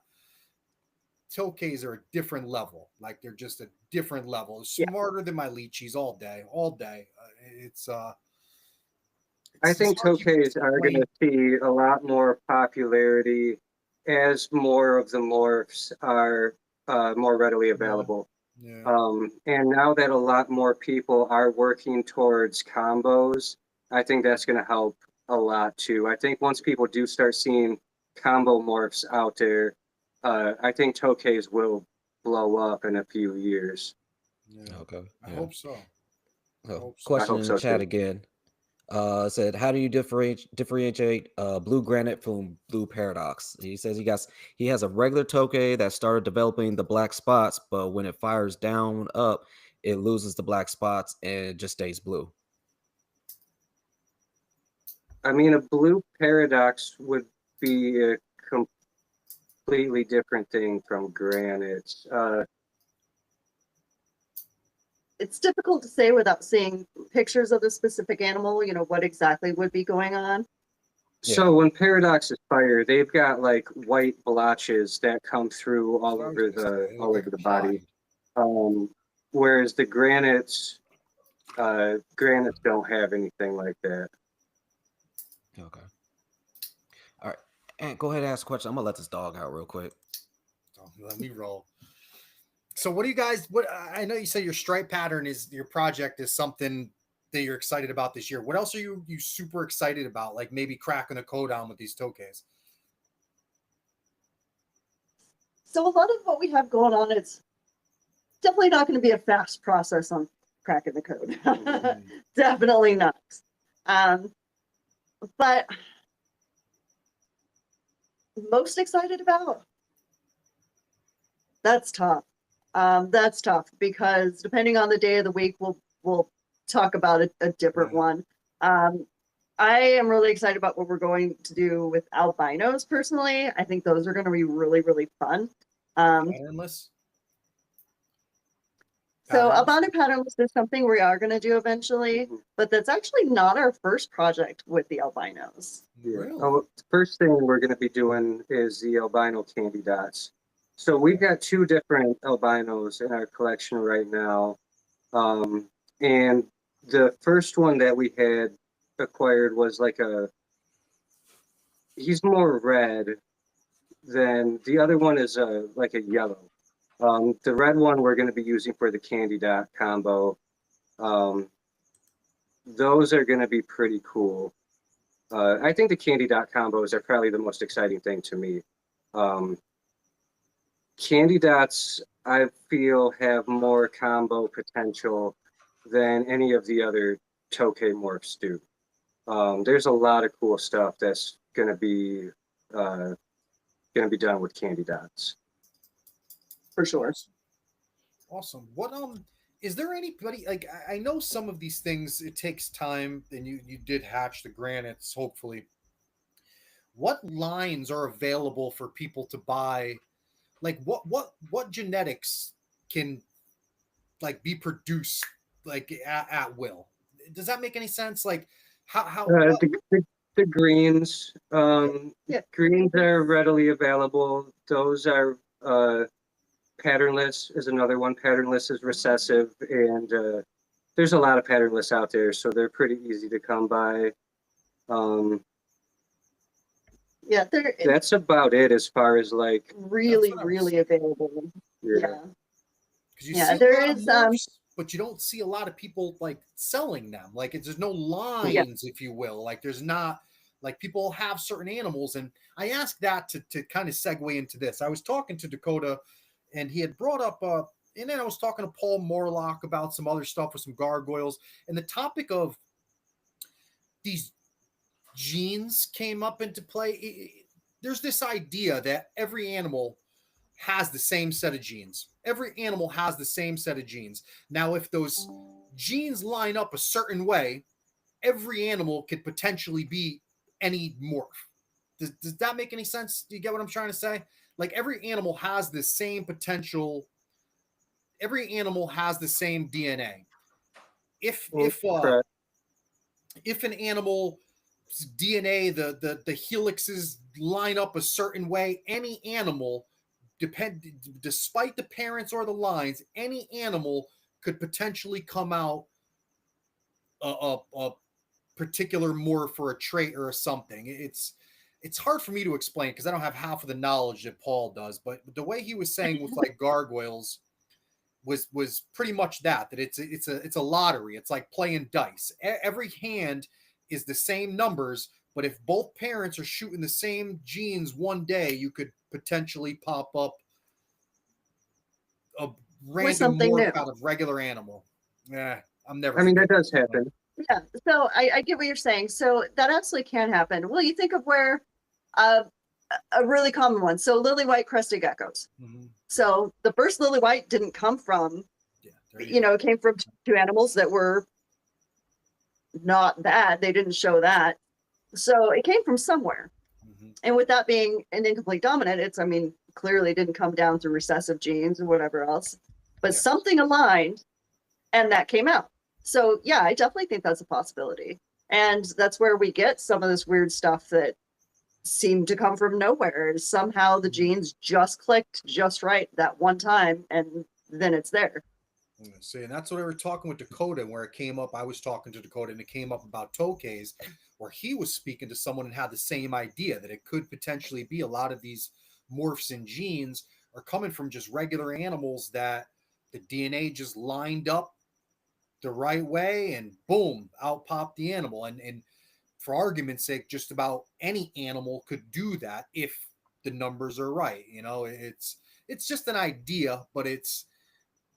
tokays are a different level. Like they're just a different level. Smarter than my lychees all day, all day. I think tokays are going to see a lot more popularity as more of the morphs are more readily available. And now that a lot more people are working towards combos, I think that's going to help a lot too. I think once people do start seeing combo morphs out there, I think tokays will blow up in a few years. Okay. I hope so. Question in the chat again. Said, how do you differentiate blue granite from blue paradox? He says he has a regular tokay that started developing the black spots, but when it fires down up, it loses the black spots and just stays blue. I mean, a blue paradox would be a completely different thing from granite. It's difficult to say without seeing pictures of the specific animal, what exactly would be going on. So when paradox is fired, they've got like white blotches that come through all over the body. Whereas the granites don't have anything like that. Okay. All right. And go ahead and ask a question. I'm gonna let this dog out real quick. Let me roll. So what do you guys, I know you say your stripe pattern is your project is something that you're excited about this year. What else are you super excited about? Like maybe cracking a code on with these tokays? So a lot of what we have going on, it's definitely not going to be a fast process on cracking the code. Definitely not. But most excited about, that's tough. That's tough because depending on the day of the week, we'll talk about a different one. I am really excited about what we're going to do with albinos personally. I think those are going to be really, really fun. Patternless? So albino patternless is something we are going to do eventually, but that's actually not our first project with the albinos. Really? The first thing we're going to be doing is the albino candy dots. So we've got two different albinos in our collection right now. And the first one that we had acquired was he's more red than the other one is like a yellow. The red one we're going to be using for the candy dot combo. Those are going to be pretty cool. I think the candy dot combos are probably the most exciting thing to me. Candy dots, I feel, have more combo potential than any of the other Tokay morphs do. There's a lot of cool stuff that's gonna be done with candy dots. For sure. Awesome. What is there anybody like I know some of these things it takes time, and you did hatch the granites, hopefully. What lines are available for people to buy? Like what genetics can like be produced like at will? Does that make any sense? Like how the greens greens are readily available. Those are patternless is another one. Patternless is recessive, and there's a lot of patternless out there, so they're pretty easy to come by. Yeah, that's about it as far as like really available. Yeah. There is but you don't see a lot of people like selling them. Like there's no lines, if you will. Like there's not like people have certain animals, and I asked that to kind of segue into this. I was talking to Dakota, and he had brought up and then I was talking to Paul Morlock about some other stuff with some gargoyles, and the topic of these genes came up into play. There's this idea that every animal has the same set of genes. Every animal has the same set of genes. Now, if those genes line up a certain way, every animal could potentially be any morph. Does that make any sense? Do you get what I'm trying to say? Like every animal has the same potential. Every animal has the same DNA. If an animal's DNA, the helixes line up a certain way, any animal, despite the parents or the lines, any animal could potentially come out a particular morph or a trait or something. It's hard for me to explain because I don't have half of the knowledge that Paul does, but the way he was saying with like gargoyles was pretty much that it's a lottery. It's like playing dice. Every hand is the same numbers, but if both parents are shooting the same genes one day, you could potentially pop up a random morph out of regular animal. Yeah, I'm never. I mean, that does happen. Yeah, so I get what you're saying. So that absolutely can happen. Well, you think of where a really common one. So lily white crested geckos. Mm-hmm. So the first lily white didn't come from, it came from two animals that were not bad. They didn't show that. So it came from somewhere. Mm-hmm. And with that being an incomplete dominant, clearly didn't come down through recessive genes or whatever else, but something aligned and that came out. So yeah, I definitely think that's a possibility. And that's where we get some of this weird stuff that seemed to come from nowhere. Somehow the genes just clicked just right that one time, and then it's there. See, and that's what I was talking with Dakota, where it came up. I was talking to Dakota, and it came up about Tokays, where he was speaking to someone and had the same idea that it could potentially be a lot of these morphs and genes are coming from just regular animals that the DNA just lined up the right way, and boom, out popped the animal. And for argument's sake, just about any animal could do that if the numbers are right. It's just an idea, but it's,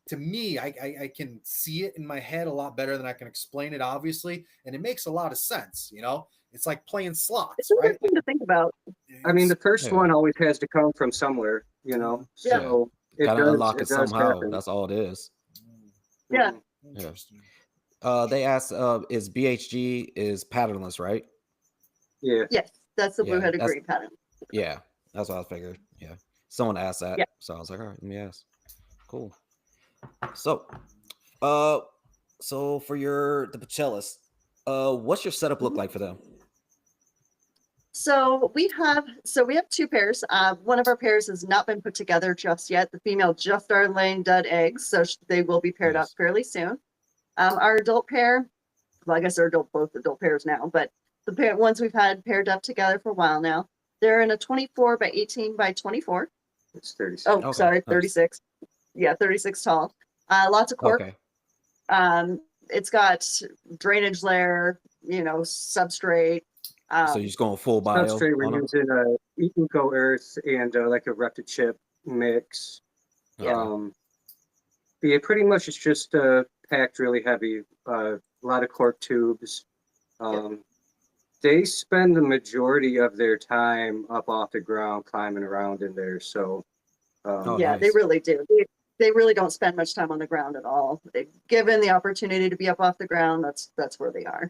to me, I can see it in my head a lot better than I can explain it, obviously, and it makes a lot of sense. It's like playing slots. It's a right? thing to think about. I mean, the first one always has to come from somewhere, So it gotta does, unlock it somehow. Happen. That's all it is. Yeah. Interesting. They asked, is BHG is patternless, right? Yeah. Yes, that's the blue-headed green pattern. Yeah, that's what I figured. Yeah, someone asked that, so I was like, all right, let me ask. Cool. So, so for the pulchellus, what's your setup look like for them? So we have two pairs. One of our pairs has not been put together just yet. The female just started laying dud eggs, so they will be paired up fairly soon. Our adult pair, well, I guess they're both adult pairs now, but the ones we've had paired up together for a while now, they're in a 24 by 18 by 24. It's 36. Oh, okay. Sorry, 36. Yeah, 36 tall. Lots of cork. Okay. It's got drainage layer, substrate. So you're just going full bio? Substrate, we're using eco earth and like a repta chip mix. Yeah. Yeah, pretty much it's just packed really heavy. A lot of cork tubes. They spend the majority of their time up off the ground, climbing around in there. So, nice. They really do. They really don't spend much time on the ground at all. Given the opportunity to be up off the ground, that's where they are.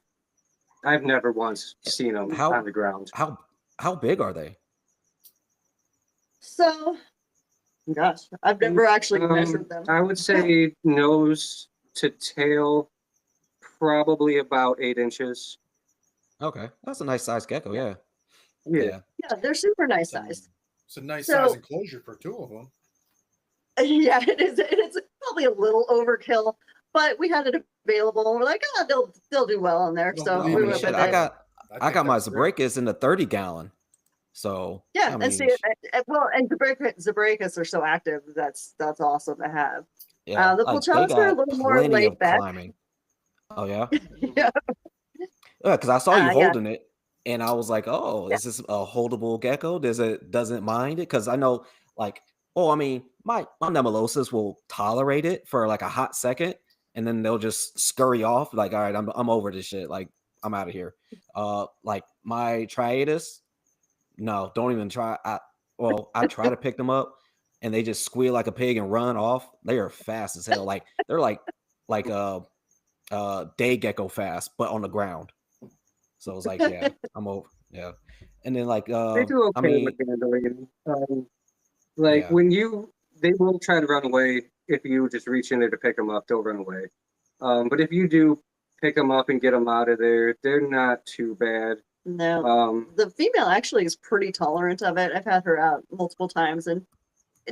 I've never once seen them on the ground. How big are they? So, gosh, I've never actually measured them. I would say nose to tail, probably about 8 inches. Okay, that's a nice size gecko. Yeah, they're super nice size. It's a nice size enclosure for two of them. Yeah, it is. It's probably a little overkill, but we had it available. And we're like, they'll do well in there. So we went with it. I got my Zabracus in the 30-gallon. So and see, and Zabracus are so active. That's awesome to have. Yeah, the pulchellus are a little more laid back. Climbing. Oh yeah. Yeah. Because I saw you holding it, and I was like, "Oh, is this a holdable gecko? Doesn't mind it?" Because I know, my Nemelosis will tolerate it for like a hot second, and then they'll just scurry off. Like, all right, I'm over this shit. Like, I'm out of here. Like my triatus, no, don't even try. I try to pick them up, and they just squeal like a pig and run off. They are fast as hell. Like they're like day gecko fast, but on the ground. So it's like, yeah, I'm over. Yeah, and then like They do I okay with mean, handling. Like yeah, when they will try to run away if you just reach in there to pick them up. They'll run away. But if you do pick them up and get them out of there, they're not too bad. No, the female actually is pretty tolerant of it. I've had her out multiple times and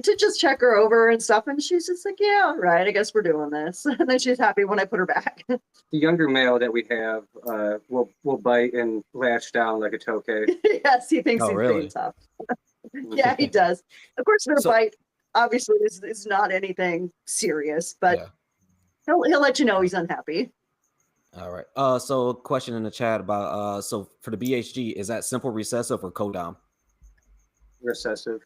to just check her over and stuff, and she's just like, "Yeah, all right, I guess we're doing this." And then she's happy when I put her back. The younger male that we have will bite and latch down like a Tokay. Yes, he thinks oh he's really? being tough. Yeah, he does. Of course, their So bite obviously is not anything serious, but yeah, he'll let you know he's unhappy. all right. So question in the chat about so for the BHG, is that simple recessive or codom? Recessive.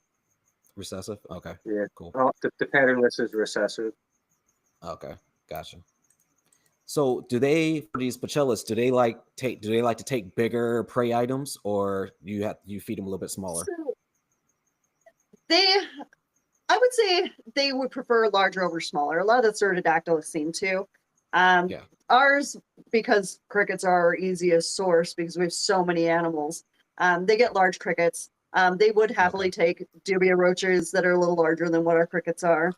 Recessive. Okay, Yeah. cool. The patternless is recessive. Okay, gotcha. So do they for these pulchellus, do they like to take bigger prey items, or you feed them a little bit smaller? So I would say they would prefer larger over smaller. A lot of the cyrtodactylus seem to. Yeah. Ours, because crickets are our easiest source because we have so many animals, they get large crickets. They would happily take dubia roaches that are a little larger than what our crickets are.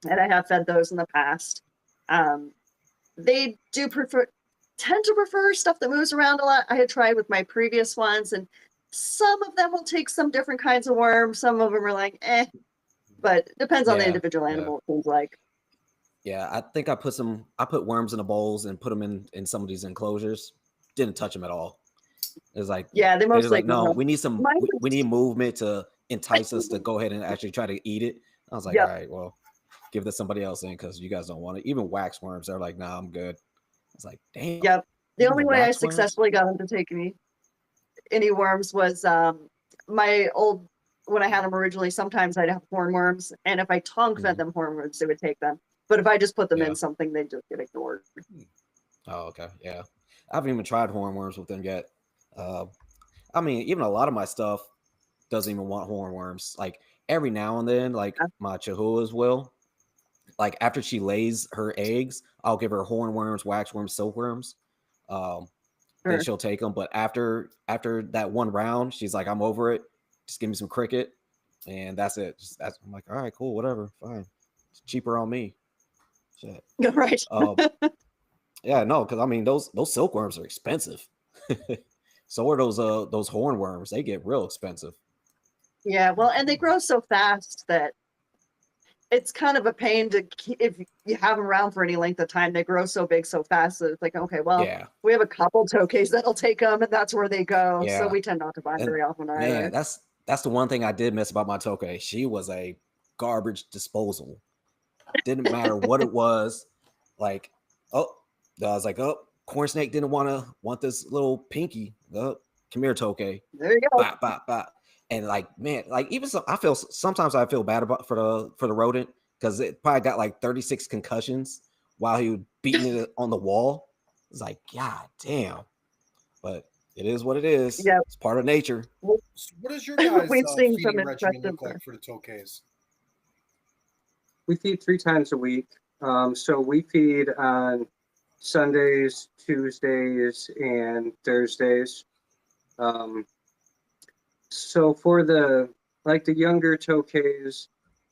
And I have fed those in the past. They do tend to prefer stuff that moves around a lot. I had tried with my previous ones, and some of them will take some different kinds of worms. Some of them are like, eh, but it depends on the Yeah, individual animal, it seems like. yeah. I think I put worms in the bowls and put them in some of these enclosures. Didn't touch them at all. It was like Yeah, they they're just mostly like, no, ignore. we need some Mine we need movement to entice us to go ahead and actually try to eat it. I was like, all Yep. right, well, give this somebody else in because you guys don't want it. Even wax worms, they're like, nah, I'm good. It's like, damn. Yep. The Even only the way I wax worms? successfully got them to take any worms was my old when I had them originally. Sometimes I'd have hornworms, and if I tongue fed them hornworms, they would take them. But if I just put them Yeah. in something, they'd just get ignored. Oh, okay. Yeah. I haven't even tried hornworms with them yet. I mean, even a lot of my stuff doesn't even want hornworms. Like every now and then, like my chihuahuas will. Like after she lays her eggs, I'll give her hornworms, waxworms, silkworms. Then Sure. she'll take them. But after that one round, she's like, I'm over it. Just give me some cricket, and that's it. I'm like, all right, cool, whatever, fine. It's cheaper on me. Shit. Right. Yeah, no, because I mean those silkworms are expensive. So are those hornworms. They get real expensive. Yeah. Well, and they grow so fast that it's kind of a pain to keep, if you have them around for any length of time. They grow so big so fast that it's like, okay, well, Yeah. we have a couple tokays that'll take them, and that's where they go. Yeah. So we tend not to buy very often either. Man, that's the one thing I did miss about my Tokay. She was a garbage disposal. Didn't matter what it was. Like, I was like, corn snake didn't want this little pinky. Come here, Tokay. There you go. Bop, bop, bop. And like, man, like even sometimes I feel bad about for the rodent because it probably got like 36 concussions while he was beating it on the wall. It's like, God damn. But it is what it is. Yep. It's part of nature. So what does your guys' We've seen some feeding regimen impressive look like for the Tokays? We feed 3 times a week. So we feed on Sundays, Tuesdays, and Thursdays. So for the younger Tokays,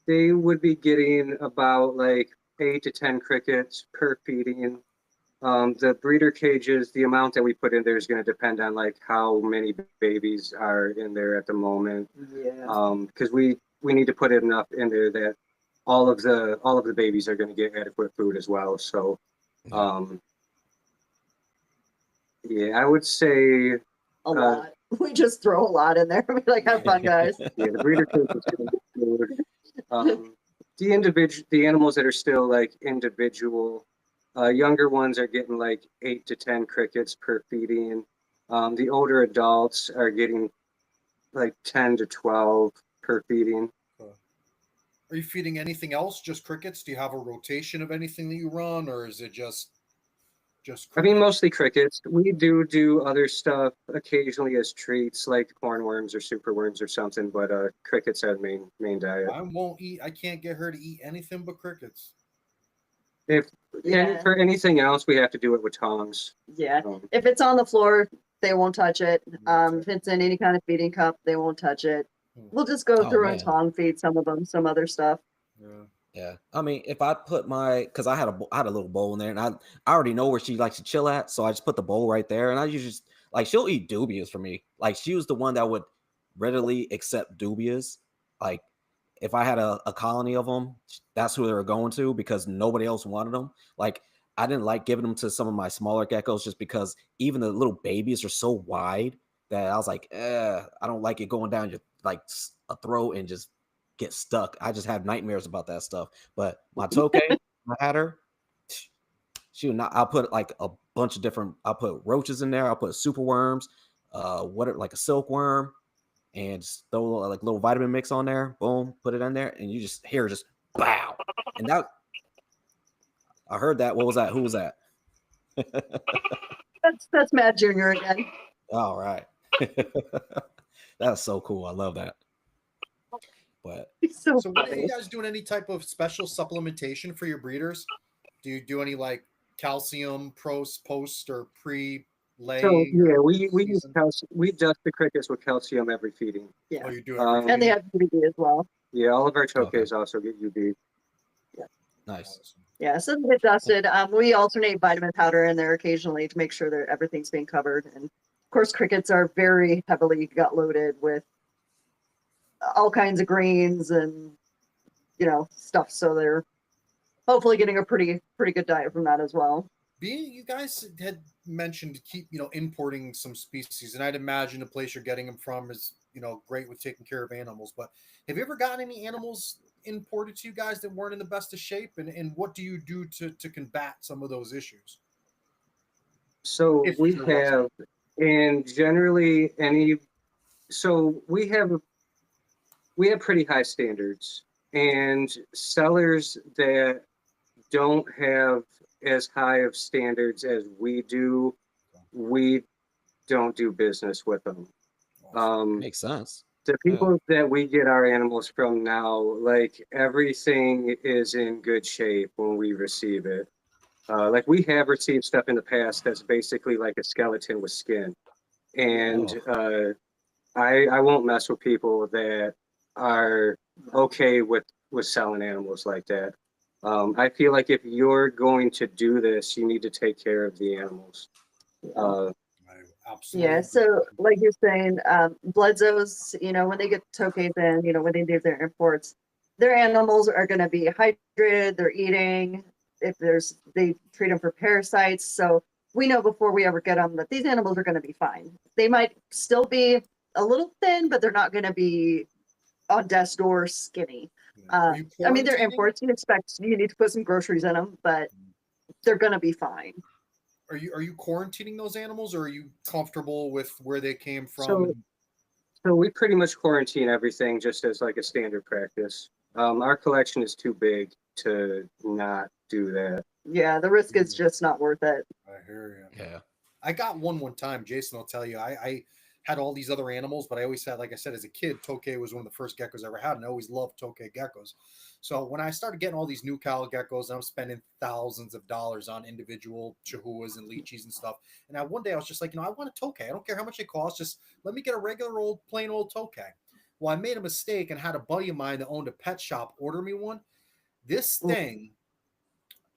they would be getting about like 8 to 10 crickets per feeding. The breeder cages, the amount that we put in there is going to depend on like how many babies are in there at the moment. Yeah. Because we need to put enough in there that all of the babies are going to get adequate food as well. So, yeah, I would say a lot. We just throw a lot in there. We're like, have fun, guys. Yeah, the breeder cage is going to include the animals that are still like individual. Younger ones are getting like 8 to 10 crickets per feeding. The older adults are getting like 10 to 12 per feeding. Are you feeding anything else? Just crickets? Do you have a rotation of anything that you run, or is it just just I mean, crickets? mostly crickets. We do other stuff occasionally as treats, like cornworms or superworms or something. But crickets are the main diet. I can't get her to eat anything but crickets. If Yeah. for anything else, we have to do it with tongs. Yeah. Um, If it's on the floor, they won't touch it. If it's in any kind of feeding cup, they won't touch it. We'll just go Oh, through and man. tong feed some of them, some other stuff. Yeah. Yeah, I mean, if I put because I had a little bowl in there, and I already know where she likes to chill at, so I just put the bowl right there, and I usually just like she'll eat dubias for me. Like she was the one that would readily accept dubias. Like if I had a colony of them, that's who they were going to because nobody else wanted them. Like I didn't like giving them to some of my smaller geckos just because even the little babies are so wide that I was like, I don't like it going down your like a throat and just get stuck. I just have nightmares about that stuff. But my Tokay, I had her. She would not. I'll put like a bunch of different. I'll put roaches in there. I'll put super worms, like a silkworm, and just throw like little vitamin mix on there. Boom, put it in there, and you just hear just bow. And that I heard that. What was that? Who was that? That's Matt Jr. again. All right. That's so cool. I love that. But He's so So, what are funny. you guys doing? Any type of special supplementation for your breeders? Do you do any like calcium post or pre lay? So yeah, we use season? we dust the crickets with calcium every feeding. Yeah. Oh, you do every And they feeding? have UV as well. Yeah, all of our Okay. Tokays also get UV. nice. Awesome. Yeah, so they get dusted. We alternate vitamin powder in there occasionally to make sure that everything's being covered. And of course, crickets are very heavily gut loaded with all kinds of greens and stuff. So they're hopefully getting a pretty good diet from that as well. You guys had mentioned to keep importing some species, and I'd imagine the place you're getting them from is great with taking care of animals. But have you ever gotten any animals imported to you guys that weren't in the best of shape, and what do you do to combat some of those issues? So If we there was have, and generally we have pretty high standards, and sellers that don't have as high of standards as we do, we don't do business with them. Makes sense. The people that we get our animals from now, like everything is in good shape when we receive it. Like we have received stuff in the past that's basically like a skeleton with skin, and I won't mess with people that are okay with selling animals like that. I feel like if you're going to do this, you need to take care of the animals. absolutely. Yeah, so like you're saying, blood zoos, when they get Tokays in, when they do their imports, their animals are going to be hydrated, they're eating. If they treat them for parasites. So we know before we ever get them that these animals are going to be fine. They might still be a little thin, but they're not going to be on death's door skinny. I mean, they're imports. You need to put some groceries in them, but they're going to be fine. Are you quarantining those animals, or are you comfortable with where they came from? So we pretty much quarantine everything just as like a standard practice. Our collection is too big to not do that. Yeah, the risk is just not worth it. I hear you. Yeah. I got one time. Jason will tell you. I had all these other animals, but I always had, like I said, as a kid, Tokay was one of the first geckos I ever had, and I always loved Tokay geckos. So when I started getting all these new Cal geckos, and I'm spending thousands of dollars on individual chihuahuas and lychees and stuff. And one day I was just like, I want a Tokay. I don't care how much it costs. Just let me get a regular old plain old Tokay. Well, I made a mistake and had a buddy of mine that owned a pet shop order me one. This thing,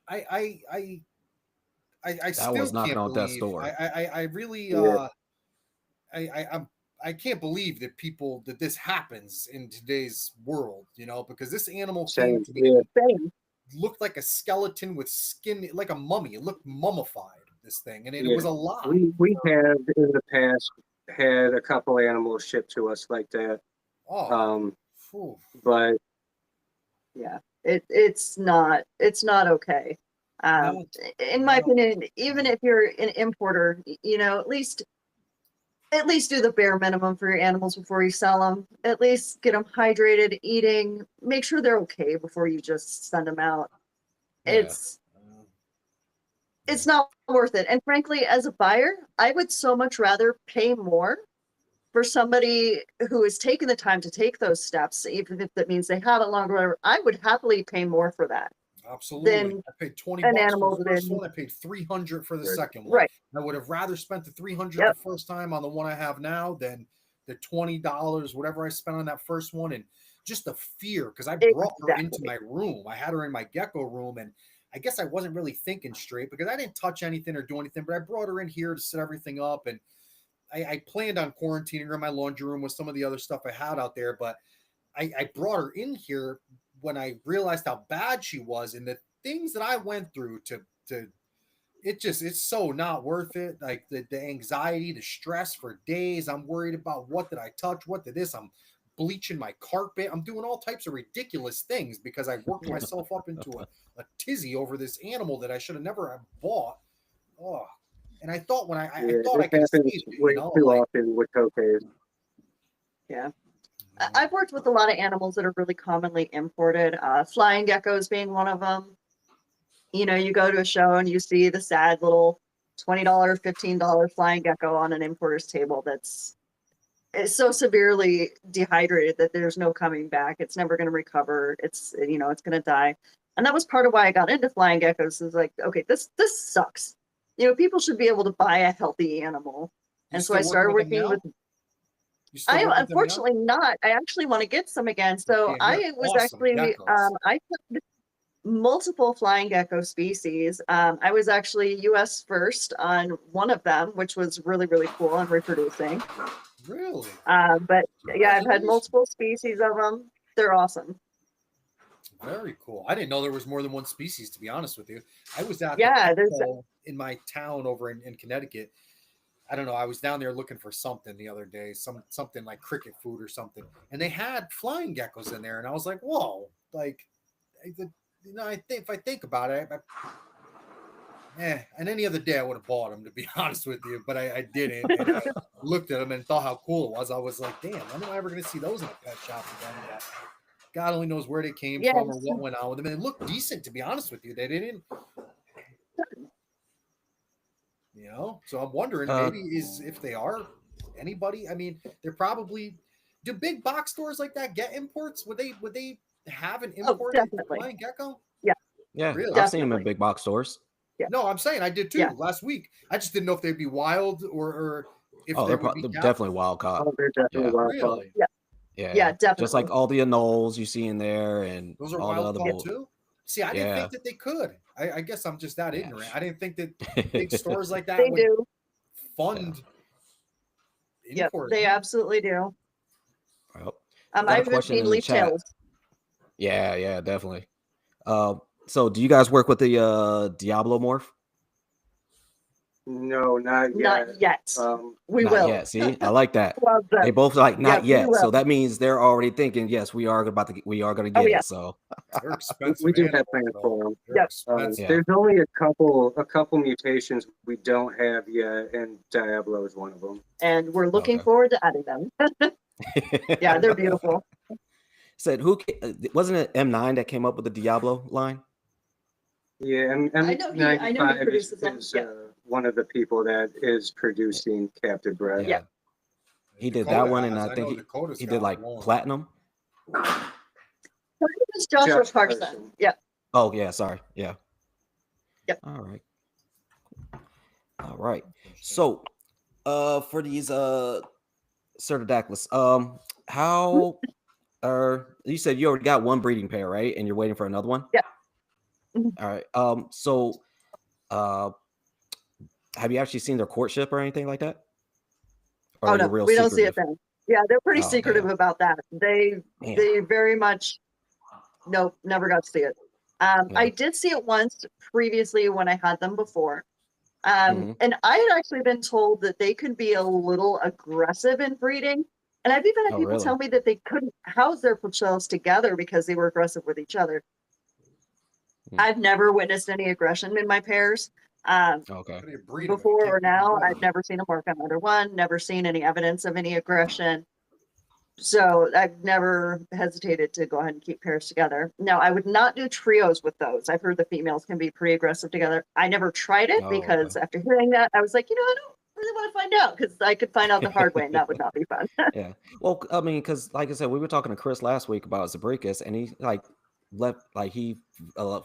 I That still was knocking can't on death's believe. door. I really I can't believe that this happens in today's world, because this animal came to me, looked like a skeleton with skin, like a mummy. It looked mummified, this thing, and it was alive. We have in the past had a couple animals shipped to us like that. But yeah, it's not okay. In my opinion, even if you're an importer, at least do the bare minimum for your animals before you sell them. At least get them hydrated, eating, make sure they're okay before you just send them out. Yeah. It's not worth it. And frankly, as a buyer, I would so much rather pay more for somebody who has taken the time to take those steps, even if that means they have it longer. Whatever, I would happily pay more for that. Absolutely. I paid 20 an bucks for animal the first than- one. I paid 300 for the second one. Right. I would have rather spent the 300 Yep. the first time on the one I have now than the $20, whatever I spent on that first one. And just the fear, because I brought her into Exactly. my room. I had her in my gecko room, and I guess I wasn't really thinking straight because I didn't touch anything or do anything, but I brought her in here to set everything up. And I planned on quarantining her in my laundry room with some of the other stuff I had out there, but I brought her in here when I realized how bad she was and the things that I went through to it's so not worth it. Like the anxiety, the stress for days. I'm worried about what did I touch, what did this, I'm bleaching my carpet. I'm doing all types of ridiculous things because I worked myself up into a tizzy over this animal that I should have never have bought. Oh, and I thought when I thought I could happens save it, way too like, often with Tokays. Yeah. I've worked with a lot of animals that are really commonly imported, flying geckos being one of them. You know, you go to a show and you see the sad little $20, $15 flying gecko on an importer's table it's so severely dehydrated that there's no coming back. It's never going to recover. It's going to die. And that was part of why I got into flying geckos, is like, okay, this sucks. People should be able to buy a healthy animal. And so I started working with I am unfortunately not. I actually want to get some again. So I was actually I put multiple flying gecko species. I was actually US first on one of them, which was really, really cool and reproducing. Really? But yeah, I've had multiple species of them. They're awesome. Very cool. I didn't know there was more than one species, to be honest with you. I was at in my town over in Connecticut. I don't know. I was down there looking for something the other day, something like cricket food or something, and they had flying geckos in there, and I was like, "Whoa!" Like, I think if I think about it, and any other day I would have bought them, to be honest with you, but I didn't. And I looked at them and thought how cool it was. I was like, "Damn, when am I ever going to see those in a pet shop again?" But God only knows where they came from or what went on with them. And they looked decent, to be honest with you. They didn't. So I'm wondering maybe if they are anybody. I mean, they're probably. Do big box stores like that get imports? Would they have an imported flying gecko? Yeah, really? I've seen them in big box stores. Yeah. No, I'm saying I did too last week. I just didn't know if they'd be wild or if they're definitely wild caught. Oh, they're definitely wild caught. Yeah, definitely. Just like all the anoles you see in there, and those are all the wild other caught too. See, I didn't think that they could. I guess I'm just that ignorant. I didn't think that big stores like that they would do fund. Yeah, they absolutely do. Well, I've even seen leaf tails. Yeah, definitely. So do you guys work with the Diablo morph? No, not yet. Not yet. We not will. Yet. See, I like that. Love them. They both like not Yeah, yet. So that means they're already thinking, yes, we are going to get it. So they're expensive. We do have plans for them. Yep. There's only a couple mutations we don't have yet, and Diablo is one of them. And we're looking forward to adding them. Yeah, they're beautiful. Said wasn't it M9 that came up with the Diablo line? Yeah, I know he produces them. One of the people that is producing captive bred. Yeah. He did that one, and I think he did like platinum. It was Joshua Parkson. Yeah. Oh yeah, sorry. Yeah. Yep. All right. So, for these cyrtodactylus, how you said you already got one breeding pair, right? And you're waiting for another one? Yeah. All right. So, have you actually seen their courtship or anything like that? Or no, we don't see a thing. Yeah, they're pretty secretive about that. They very much, nope, never got to see it. I did see it once previously when I had them before. And I had actually been told that they could be a little aggressive in breeding. And I've even had people tell me that they couldn't house their pulchellus together because they were aggressive with each other. I've never witnessed any aggression in my pairs. Before or now, I've never seen them work on either one, never seen any evidence of any aggression. So I've never hesitated to go ahead and keep pairs together. Now, I would not do trios with those. I've heard the females can be pretty aggressive together. I never tried it because Okay. after hearing that, I was like, I don't really want to find out because I could find out the hard way and that would not be fun. Yeah. Well, I mean, because like I said, we were talking to Chris last week about Zabricus, and he like left like he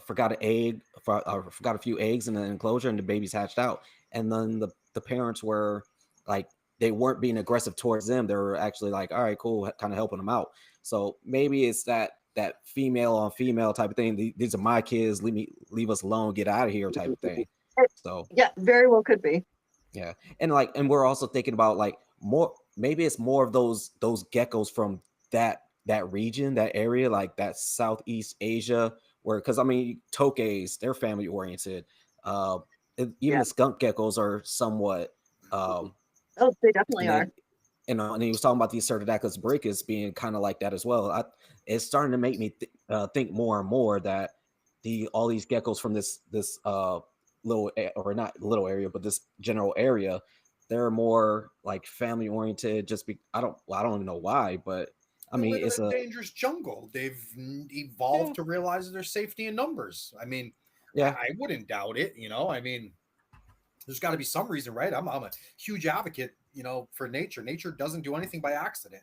forgot an egg, forgot a few eggs in the enclosure, and the babies hatched out. And then the parents were like, they weren't being aggressive towards them. They were actually like, all right, cool, kind of helping them out. So maybe it's that female on female type of thing. These are my kids. Leave us alone. Get out of here type of thing. So yeah, very well could be. yeah, and we're also thinking about like more. Maybe it's more of those geckos from that region, that area, like that Southeast Asia, where because I mean Tokays, they're family oriented. Even the skunk geckos are somewhat. Oh, they definitely are. And he was talking about these cyrtodactylus brachus being kind of like that as well. It's starting to make me think more and more that all these geckos from this little or not little area, but this general area, they're more like family oriented. I don't even know why, but I mean it's a dangerous jungle. They've evolved to realize there's safety in numbers. I mean, I wouldn't doubt it. I mean, there's got to be some reason, right? I'm a huge advocate, for nature. Nature doesn't do anything by accident.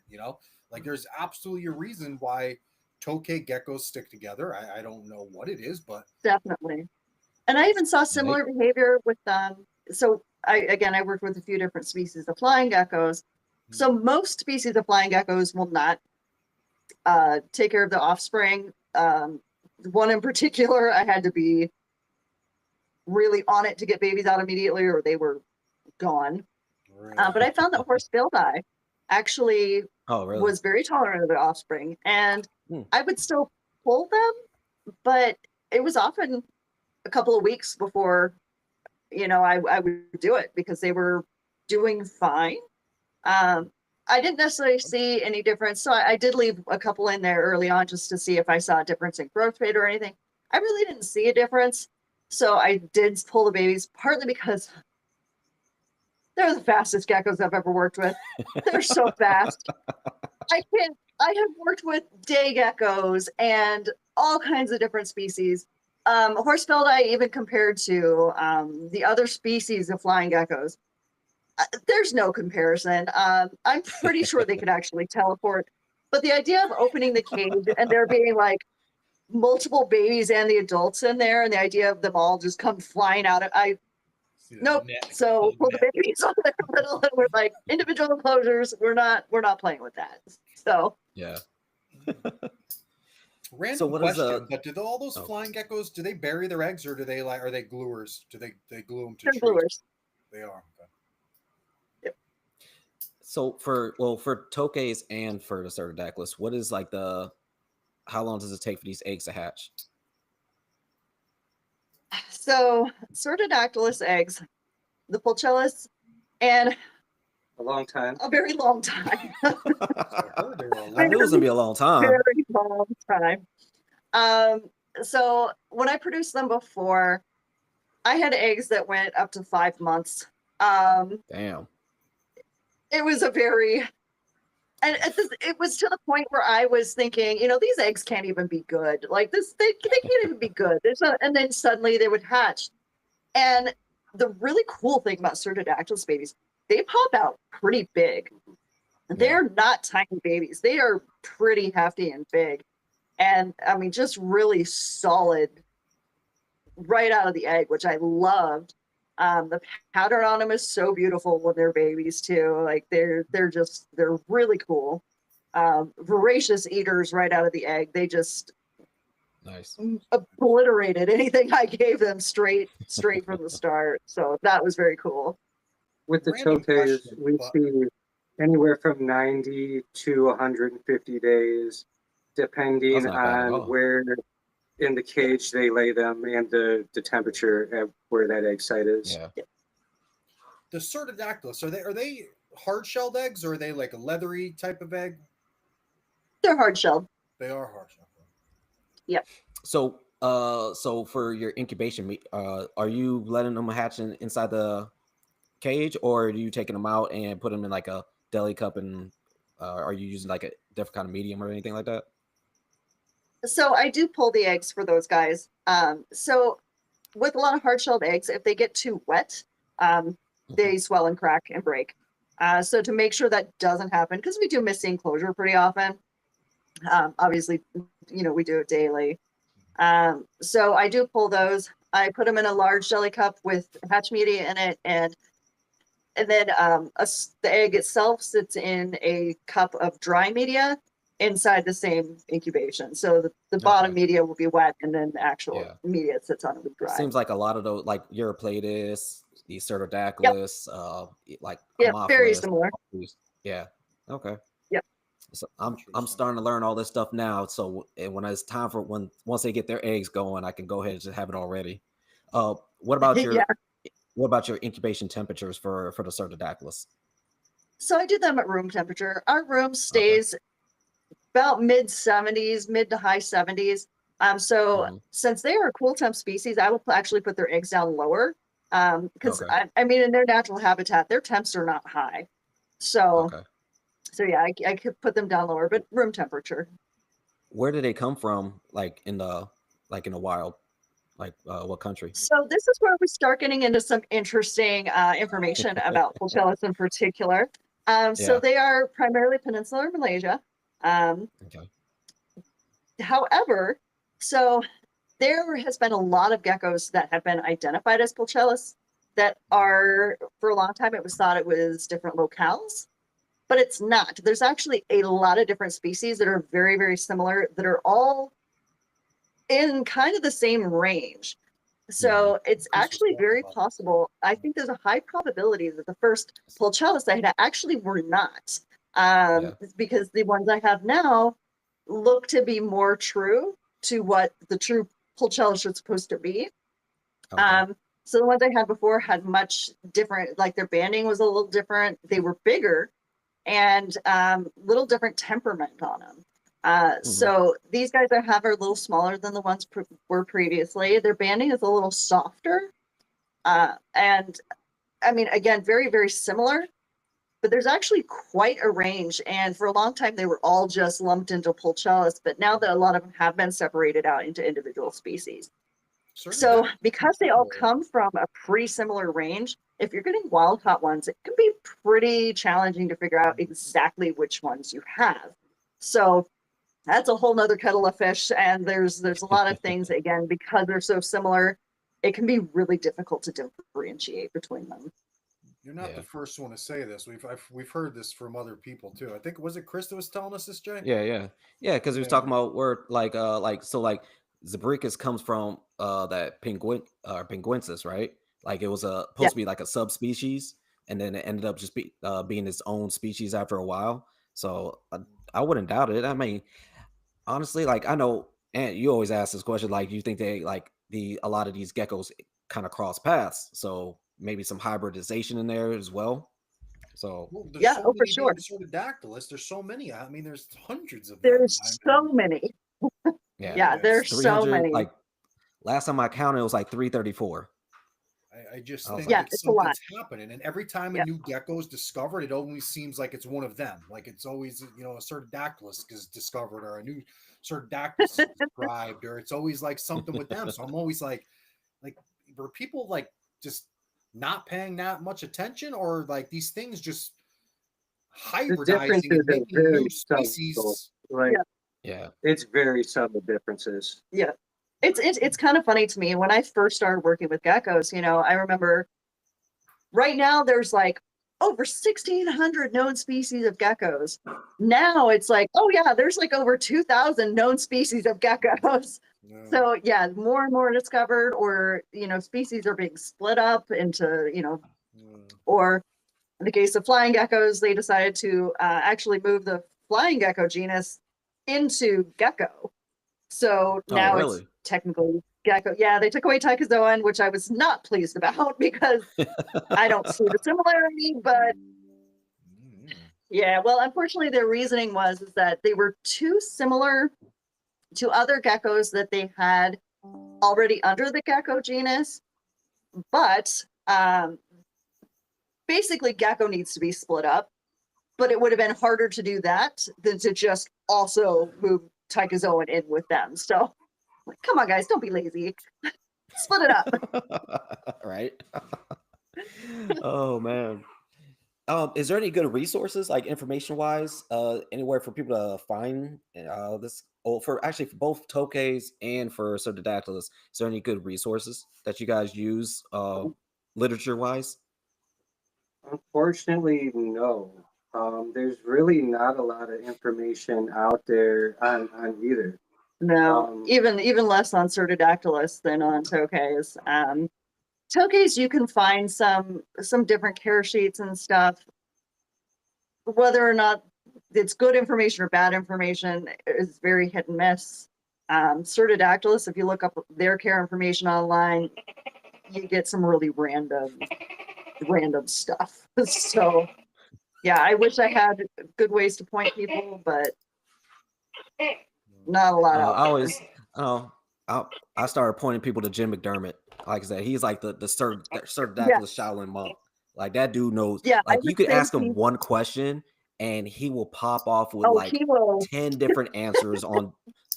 Like there's absolutely a reason why Tokay geckos stick together. I don't know what it is, but definitely. And I even saw similar behavior with so I worked with a few different species of flying geckos. So most species of flying geckos will not take care of the offspring. One in particular, I had to be really on it to get babies out immediately or they were gone. Really? But I found that horse-billed eye actually was very tolerant of the offspring. And I would still pull them, but it was often a couple of weeks before, I would do it because they were doing fine. I didn't necessarily see any difference. So I did leave a couple in there early on just to see if I saw a difference in growth rate or anything. I really didn't see a difference. So I did pull the babies partly because they're the fastest geckos I've ever worked with. They're so fast. I have worked with day geckos and all kinds of different species. Horse-billed eye, even compared to the other species of flying geckos, there's no comparison. I'm pretty sure they could actually teleport. But the idea of opening the cage and there being like multiple babies and the adults in there, and the idea of them all just come flying out, nope. So pull the babies on the middle, and we're like individual enclosures. We're not playing with that. So yeah. Random question, but do all those flying geckos, do they bury their eggs or do they are they gluers? Do they glue them to trees? Gluers. They are. Okay. Yep. So for Tokays and for the cyrtodactylus, what is like how long does it take for these eggs to hatch? So cyrtodactylus eggs, the pulchellus, and a long time. A very long time. I knew it was gonna be a long time. Very long time. So when I produced them before, I had eggs that went up to 5 months. Damn. It was it was to the point where I was thinking, these eggs can't even be good. Like this, they can't even be good. And then suddenly they would hatch. And the really cool thing about cyrtodactylus babies, they pop out pretty big. They're not tiny babies. They are pretty hefty and big. And I mean, just really solid right out of the egg, which I loved. The pattern on them is so beautiful when they're babies too. Like they're really cool. Voracious eaters right out of the egg. They just nice obliterated anything I gave them straight from the start. So that was very cool. With the Tokays, we see anywhere from 90 to 150 days, depending on where in the cage they lay them and the temperature at where that egg site is. Yeah. The cyrtodactylus, are they hard-shelled eggs or are they like a leathery type of egg? They're hard-shelled. They are hard-shelled. Yep. So for your incubation, are you letting them hatch inside the cage, or are you taking them out and put them in like a deli cup and Are you using like a different kind of medium or anything like that? So I do pull the eggs for those guys. So with a lot of hard-shelled eggs, if they get too wet, they swell and crack and break. So to make sure that doesn't happen, because we do miss the enclosure pretty often. Obviously, we do it daily. So I do pull those. I put them in a large jelly cup with hatch media in it, and then the egg itself sits in a cup of dry media inside the same incubation. So the bottom Okay. media will be wet, and then the actual Yeah. media it sits on it will be It dry. seems like a lot of those, like Eurypletus, the Yep. cyrtodactylus, like Yep. Very Homophilus. similar. Yeah. Okay. Yep. So I'm starting to learn all this stuff now. So when it's time for once they get their eggs going, I can go ahead and just have it already. What about Yeah. your incubation temperatures for the cyrtodactylus? So I do them at room temperature. Our room Okay. stays about mid 70s, mid to high 70s. So Mhm. since they are a cool temp species, I will actually put their eggs down lower. Because Okay. I mean, in their natural habitat, their temps are not high. So Okay. yeah, I could put them down lower, but room temperature. Where do they come from? Like in the wild? Like what country? So this is where we start getting into some interesting information about pulchellus in particular. So Yeah. they are primarily peninsular Malaysia. Okay. However, so there has been a lot of geckos that have been identified as pulchellus that are, for a long time, it was thought it was different locales, but it's not. There's actually a lot of different species that are very, very similar, that are all in kind of the same range. So it's Chris was actually talking very about this. possible. I think there's a high probability that the first pulchellus I had actually were not, Yeah. because the ones I have now look to be more true to what the true pulchellus are supposed to be. Okay. So the ones I had before had much different, like their banding was a little different. They were bigger and little different temperament on them. Mhm. So these guys I have are a little smaller than the ones were previously. Their banding is a little softer. And I mean, again, very, very similar, but there's actually quite a range. And for a long time, they were all just lumped into pulchellus, but now that a lot of them have been separated out into individual species. So because they all come from a pretty similar range, if you're getting wild caught ones, it can be pretty challenging to figure out exactly which ones you have. So that's a whole nother kettle of fish. And there's a lot of things, again, because they're so similar, it can be really difficult to differentiate between them. You're not the Yeah. first one to say this. We've heard this from other people too. I think was it Chris that was telling us this, Jay? Yeah. Yeah. Yeah. Because he was Yeah. talking about where like Zebricus comes from that penguensis, right? Like it was Yeah. supposed to be like a subspecies, and then it ended up just being its own species after a while. So I wouldn't doubt it. I mean, honestly, like I know, and you always ask this question, like, do you think they like a lot of these geckos kind of cross paths? So maybe some hybridization in there as well. So Well, there's Yeah. so Oh, for many sure. damn cyrtodactylus. There's so many. I mean, there's hundreds of them. There's so many. yeah, Yeah, It's there's so 300. many. Like last time I counted, it was like 334. I just I was think like, Yeah, that it's a lot. something's happening, and every time a Yeah. new gecko is discovered, it always seems like it's one of them. Like it's always a cyrtodactylus is discovered, or a new cyrtodactylus is described, or it's always like something with them. So I'm always like, were people like just not paying that much attention, or like these things just The hybridizing differences and are making very new subtle. species? Like Yeah. yeah, it's very subtle differences. Yeah. It's kind of funny to me when I first started working with geckos, I remember right now there's like over 1,600 known species of geckos. Now it's like, oh yeah, there's like over 2,000 known species of geckos. Yeah. So yeah, more and more discovered, or species are being split up into, or in the case of flying geckos, they decided to actually move the flying gecko genus into gecko. So oh now it's really? technically gecko. Yeah, they took away Tychozoan, which I was not pleased about because I don't see the similarity. But yeah, well, unfortunately, their reasoning was is that they were too similar to other geckos that they had already under the gecko genus. But basically, gecko needs to be split up. but it would have been harder to do that than to just also move Tychozoan in with them. So, like, come on, guys, don't be lazy. Split it up. Right. Oh man. Is there any good resources, like information wise, anywhere for people to find this? Oh, for actually for both Tokays and for cyrtodactylus, is there any good resources that you guys use, literature wise? Unfortunately, no. There's really not a lot of information out there on either. No, even less on cyrtodactylus than on Tokays. Tokays, you can find some different care sheets and stuff. Whether or not it's good information or bad information is very hit and miss. Cyrtodactylus, if you look up their care information online, you get some really random stuff. So yeah, I wish I had good ways to point people, but not a lot out I there. always, I started pointing people to Jim McDermott. Like I said, he's like the cyrtodactylus Shaolin monk. Like that dude knows. Yeah, I Like you would could say ask him one question, and he will pop off with like he will. 10 different answers on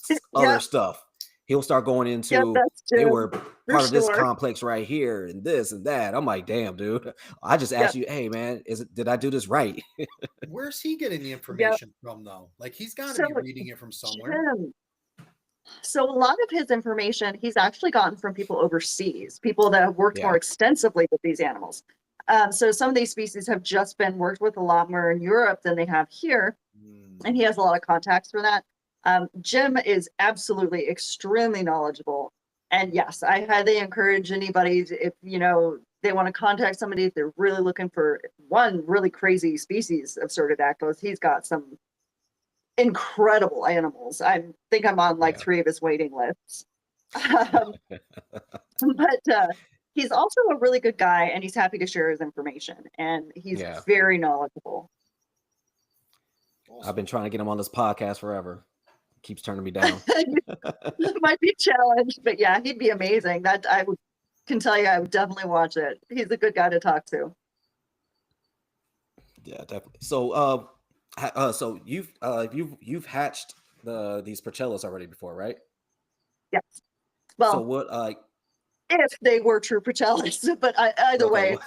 Yeah, other stuff. He'll start going yeah, into that's they Jim, were for part of this sure. complex right here and this and that. I'm like, damn, dude. I just asked you, hey man, did I do this right? Where's he getting the information from, though? Like, he's got to So be reading it from somewhere. Jim, so a lot of his information he's actually gotten from people overseas, people that have worked Yeah. more extensively with these animals. So some of these species have just been worked with a lot more in Europe than they have here, and he has a lot of contacts for that. Jim is absolutely extremely knowledgeable, and yes, I highly encourage anybody if they want to contact somebody if they're really looking for one really crazy species of cyrtodactylus. He's got some incredible animals. I think I'm on like 3 of his waiting lists. But he's also a really good guy, and he's happy to share his information, and he's very knowledgeable. I've been trying to get him on this podcast forever. Keeps turning me down. It might be a challenge, but yeah, he'd be amazing. That can tell you, I would definitely watch it. He's a good guy to talk to. Yeah, definitely. So, so you've hatched these pulchellus already before, right? Yes. Well, so what? If they were true pulchellus, but either way,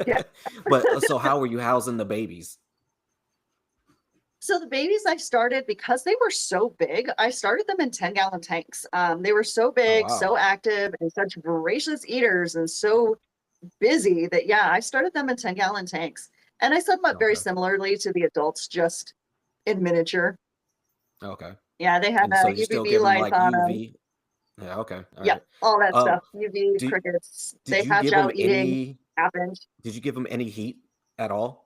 yeah. But so how were you housing the babies? So the babies I started, because they were so big, I started them in 10-gallon tanks. They were so big, so active, and such voracious eaters, and so busy that, yeah, I started them in 10-gallon tanks. And I set them up very similarly to the adults, just in miniature. Okay. Yeah, they had so UVB lights on UV. Yeah, okay. All that stuff. UV, crickets. They hatch out eating. Happened. Did you give them any heat at all?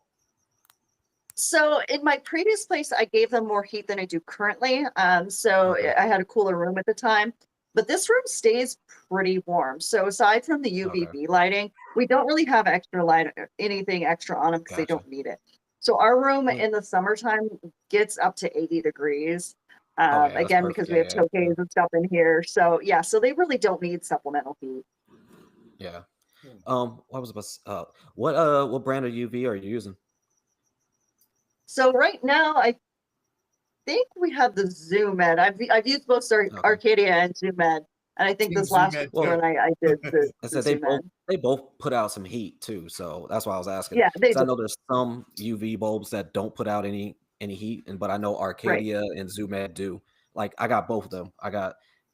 So in my previous place, I gave them more heat than I do currently. So I had a cooler room at the time, but this room stays pretty warm. So aside from the UVB lighting, we don't really have extra light, anything extra on them because they don't need it. So our room in the summertime gets up to 80 degrees. Again, because we have Tokays and stuff in here. So yeah, so they really don't need supplemental heat. Yeah. What was about what brand of UV are you using? So right now, I think we have the Zoom Med. I've used both Arcadia and Zoom Med, and I think this last one I did the Zoom they both put out some heat too, so that's why I was asking. Yeah, I know there's some UV bulbs that don't put out any heat, but I know Arcadia and Zoom Med do. Like I got both of them.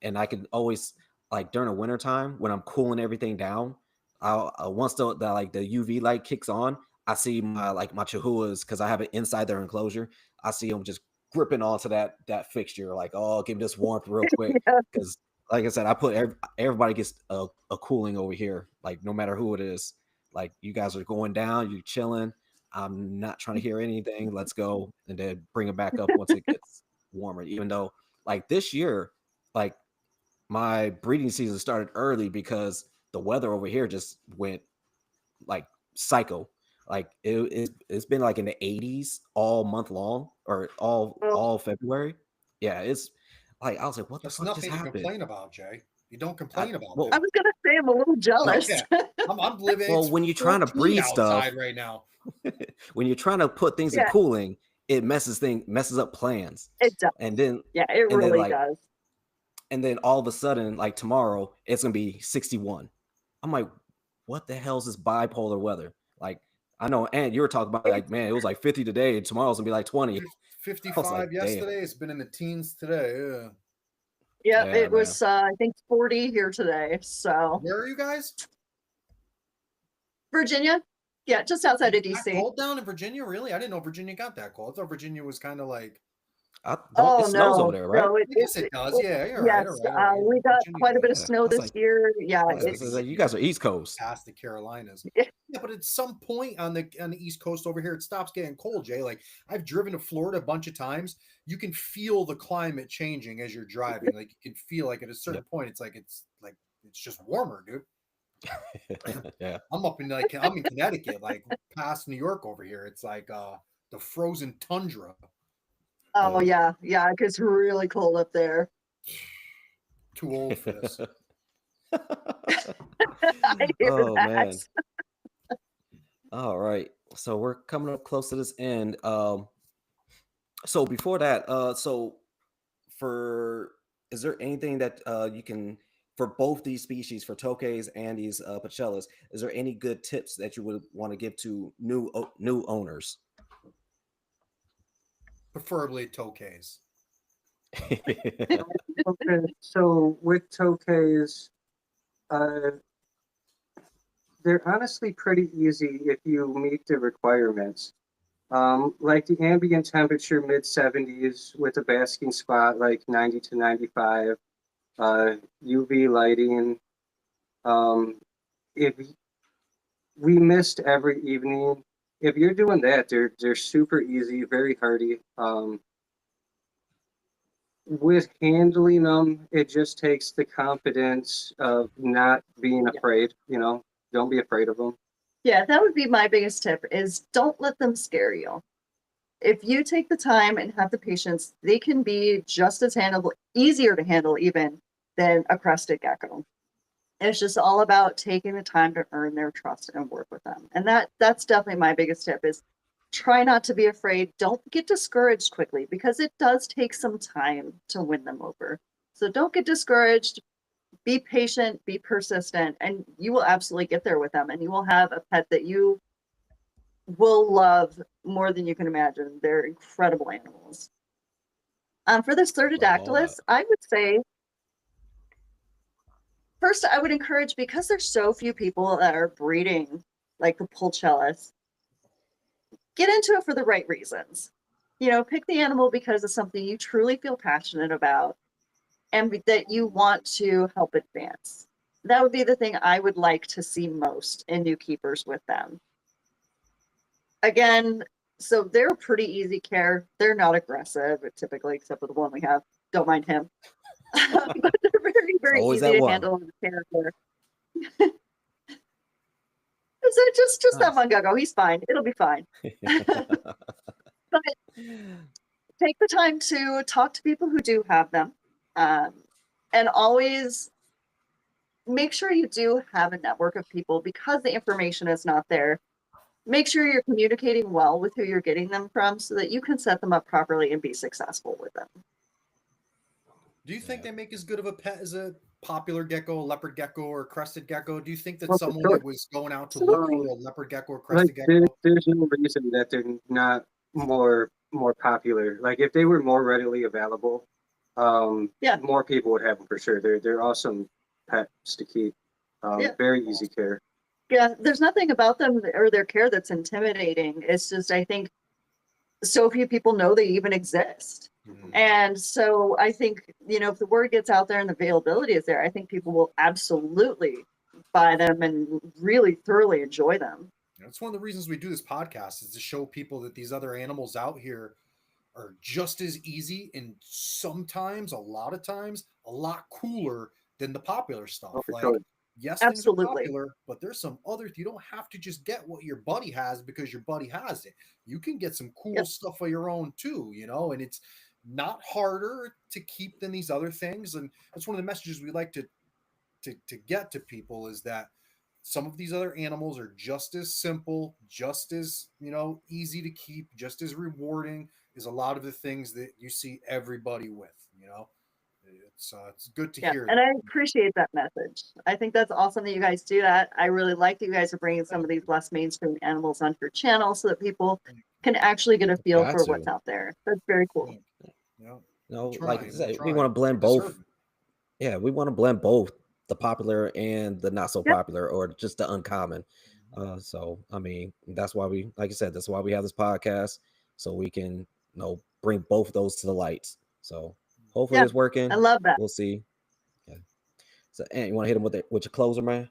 And I can always, like during the winter time when I'm cooling everything down, once the UV light kicks on, I see my chihuahuas, because I have it inside their enclosure. I see them just gripping onto that fixture, like, oh, give me this warmth real quick. Because like I said, I put everybody gets a cooling over here, like no matter who it is. Like you guys are going down, you're chilling. I'm not trying to hear anything. Let's go, and then bring it back up once it gets warmer. Even though, like this year, like my breeding season started early because the weather over here just went like psycho. Like it's been like in the 80s all month long, or all February. Yeah, it's like I was like, what the fuck just happened? That's nothing to complain about, Jay. You don't complain about well, that. I was gonna say I'm a little jealous. Yeah. I'm living. Well, it's when you're trying to 14 breed stuff, outside right now. when you're trying to put things in Yeah. cooling, it messes up plans. It does. And then Yeah, it and then really like does. and then all of a sudden, like tomorrow, it's gonna be 61. I'm like, what the hell is this bipolar weather? Like, I know, and you were talking about like, man, it was like 50 today, and tomorrow's gonna be like 20. I was 55 like, yesterday. damn. It's been in the teens today. Yeah. Yeah, Yeah, it man. was I think 40 here today. So Where are you guys? Virginia, yeah, just outside of That DC. cold down in Virginia? Really? I didn't know Virginia got that cold. I thought Virginia was kind of like. Oh It snows over there, right? no, I guess it does. Yeah, you're right. yes, All right. we got Virginia quite a bit of does. Yeah. snow I was this like, year. Yeah, Oh, it's like, you guys are East Coast. Past the Carolinas. Yeah. Yeah, but at some point on the East Coast over here, it stops getting cold, Jay. Like I've driven to Florida a bunch of times. You can feel the climate changing as you're driving. Like you can feel like at a certain point, it's just warmer, dude. Yeah. I'm in Connecticut, like past New York over here. It's like the frozen tundra. Oh yeah, it gets really cold up there. Too old for this. I hear Oh that. man. All right. So we're coming up close to this end. So before that, is there anything that you can, for both these species, for Tokays and these pulchellus, is there any good tips that you would want to give to new owners? Preferably Tokays. Okay, so with Tokays, they're honestly pretty easy if you meet the requirements. Like the ambient temperature mid 70s with a basking spot like 90 to 95, UV lighting. If we mist every evening, if you're doing that, they're super easy, very hardy. With handling them, it just takes the confidence of not being afraid. Don't be afraid of them. Yeah, that would be my biggest tip is don't let them scare you. If you take the time and have the patience, they can be just as easier to handle even than a crested gecko. It's just all about taking the time to earn their trust and work with them. And that's definitely my biggest tip is try not to be afraid. Don't get discouraged quickly because it does take some time to win them over. So don't get discouraged. Be patient, be persistent, and you will absolutely get there with them. And you will have a pet that you will love more than you can imagine. They're incredible animals. For the cyrtodactylus, I would say, first, I would encourage, because there's so few people that are breeding like the pulchellus, get into it for the right reasons. Pick the animal because of something you truly feel passionate about and that you want to help advance. That would be the thing I would like to see most in new keepers with them. Again, so they're pretty easy care. They're not aggressive, typically, except for the one we have. Don't mind him. But they're very, very easy to handle as a character. So just that one gecko. He's fine. It'll be fine. But take the time to talk to people who do have them. And always make sure you do have a network of people because the information is not there. Make sure you're communicating well with who you're getting them from so that you can set them up properly and be successful with them. Do you think they make as good of a pet as a popular gecko, a leopard gecko, or a crested gecko? Do you think that someone that was going out to look for a leopard gecko or crested gecko? There's no reason that they're not more popular. Like if they were more readily available, more people would have them for sure. They're awesome pets to keep. Very easy care. Yeah, there's nothing about them or their care that's intimidating. It's just, I think so few people know they even exist. Mm-hmm. And so I think, if the word gets out there and the availability is there, I think people will absolutely buy them and really thoroughly enjoy them. It's one of the reasons we do this podcast is to show people that these other animals out here are just as easy and sometimes, a lot of times, a lot cooler than the popular stuff. Yes, absolutely. Things are popular, but there's some others. You don't have to just get what your buddy has because your buddy has it. You can get some cool stuff of your own too, and it's not harder to keep than these other things. And that's one of the messages we like to to get to people is that some of these other animals are just as simple, just as, easy to keep, just as rewarding as a lot of the things that you see everybody with. It's good to Yeah, hear and that. I appreciate that message. I think that's awesome that you guys do that. I really like that you guys are bringing some of these less mainstream animals onto your channel so that people can actually get a feel Got for to. what's out there. That's very cool. Like I Trying, said, we trying. want to blend both. Deserving. Yeah, we want to blend both the popular and the not so Yep. popular, or just the uncommon. So I mean, that's why we, like I said, that's why we have this podcast, so we can, bring both of those to the lights. So hopefully Yeah, it's working. I love that. We'll see. Yeah. So, and you want to hit them with your closer, man?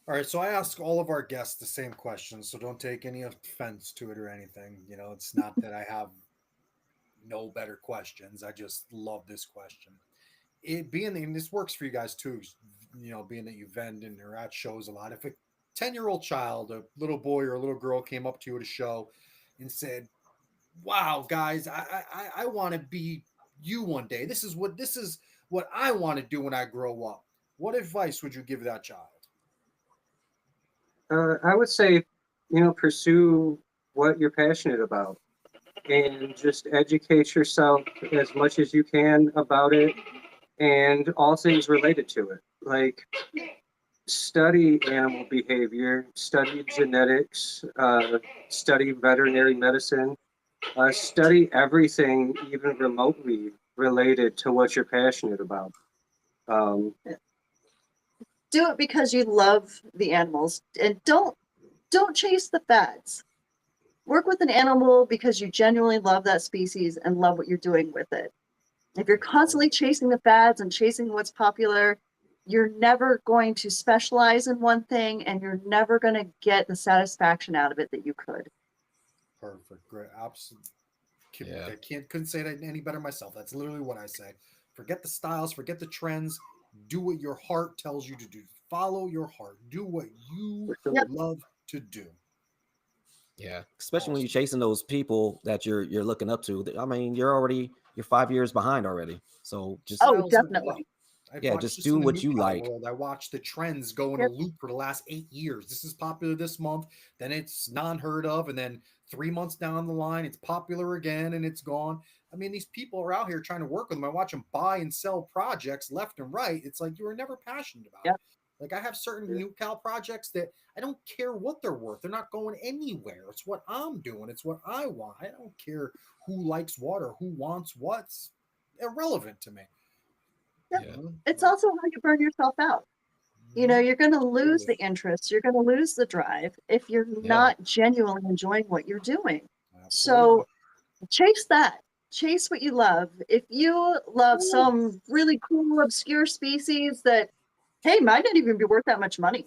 All right, so I ask all of our guests the same question, so don't take any offense to it or anything. It's not that I have no better questions. I just love this question. It being, and this works for you guys too, being that you vend and are at shows a lot. If a 10-year-old child, a little boy or a little girl came up to you at a show and said, "Wow, guys, I want to be you one day. This is what I want to do when I grow up." What advice would you give that child? I would say, pursue what you're passionate about and just educate yourself as much as you can about it and all things related to it. Like, study animal behavior, study genetics, study veterinary medicine, study everything, even remotely related to what you're passionate about. Do it because you love the animals, and don't chase the fads. Work with an animal because you genuinely love that species and love what you're doing with it. If you're constantly chasing the fads and chasing what's popular, you're never going to specialize in one thing, and you're never going to get the satisfaction out of it that you could. Perfect. Great. Absolutely. Yeah. Couldn't say that any better myself. That's literally what I say. Forget the styles, forget the trends. Do what your heart tells you to do. Follow your heart. Do what you Yep. love to do. Yeah, especially when Awesome. you're chasing those people that you're looking up to. I mean, you're 5 years behind already. So just Oh, Styles evolve. definitely. I've yeah, watched just this do in the what new you cow like. world. I watched the trends go in a Yep. loop for the last 8 years. This is popular this month, then it's non-heard of, and then 3 months down the line, it's popular again and it's gone. I mean, these people are out here trying to work with them. I watch them buy and sell projects left and right. It's like you were never passionate about it. Yep. Like I have certain new cow projects that I don't care what they're worth. They're not going anywhere. It's what I'm doing. It's what I want. I don't care who likes what or who wants what's irrelevant to me. Yep. Yeah. It's also how you burn yourself out. You're going to lose the interest. You're going to lose the drive if you're not genuinely enjoying what you're doing. Absolutely. So chase that. Chase what you love. If you love some really cool, obscure species that, hey, might not even be worth that much money,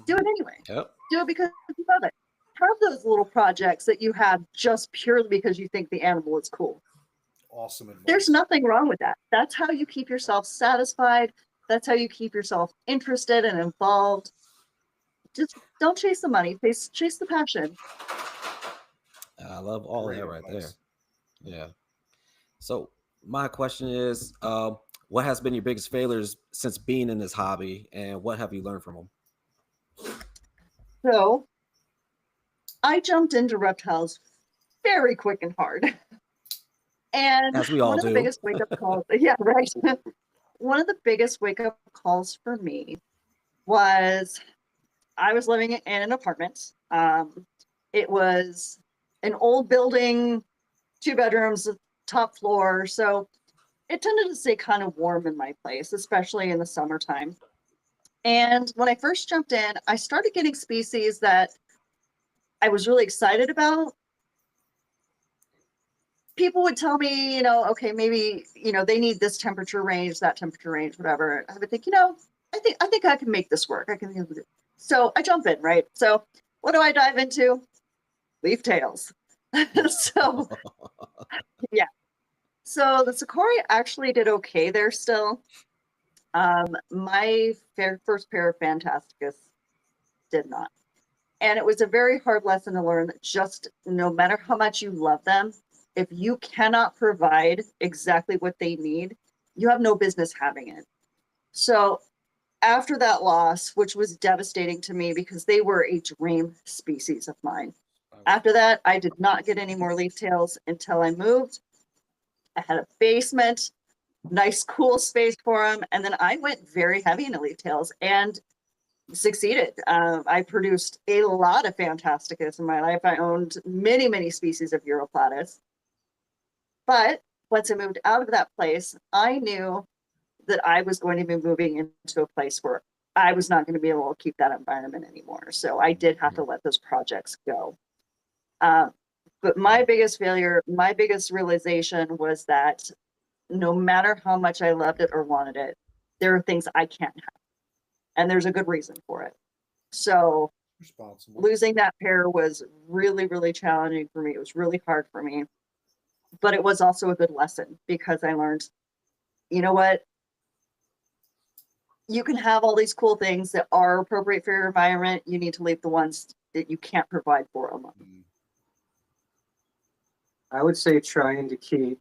do it anyway. Yep. Do it because you love it. Have those little projects that you have just purely because you think the animal is cool. Awesome advice. There's nothing wrong with that. That's how you keep yourself satisfied. That's how you keep yourself interested and involved. Just don't chase the money. Chase the passion. I love all Great that right there. advice. Yeah. So my question is, what has been your biggest failures since being in this hobby, and what have you learned from them? So I jumped into reptiles very quick and hard. And As we all one of the do. biggest wake-up calls, yeah, right. One of the biggest wake-up calls for me was I was living in an apartment. It was an old building, 2 bedrooms, top floor. So it tended to stay kind of warm in my place, especially in the summertime. And when I first jumped in, I started getting species that I was really excited about. People would tell me, okay, maybe, they need this temperature range, that temperature range, whatever. I would think, I think I can make this work. I can. So I jump in, right? So what do I dive into? Leaf tails. So yeah. So the Sakori actually did okay there still. My first pair of Fantasticus did not. And it was a very hard lesson to learn that just no matter how much you love them, if you cannot provide exactly what they need, you have no business having it. So after that loss, which was devastating to me because they were a dream species of mine. After that, I did not get any more leaf tails until I moved. I had a basement, nice cool space for them, and then I went very heavy into leaf tails and succeeded. I produced a lot of Fantasticus in my life. I owned many species of Europlatus. But once I moved out of that place, I knew that I was going to be moving into a place where I was not going to be able to keep that environment anymore. So I did have to let those projects go. But my biggest failure, my biggest realization was that no matter how much I loved it or wanted it, there are things I can't have. And there's a good reason for it. So losing that pair was really challenging for me. It was really hard for me. But it was also a good lesson because I learned, you know what? You can have all these cool things that are appropriate for your environment. You need to leave the ones that you can't provide for them. I would say trying to keep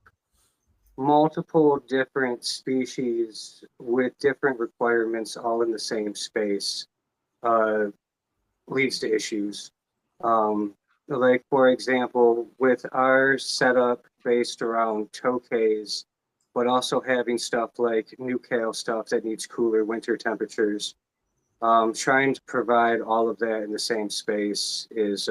multiple different species with different requirements all in the same space leads to issues. Like, for example, with our setup based around Tokays, but also having stuff like nucale stuff that needs cooler winter temperatures, trying to provide all of that in the same space is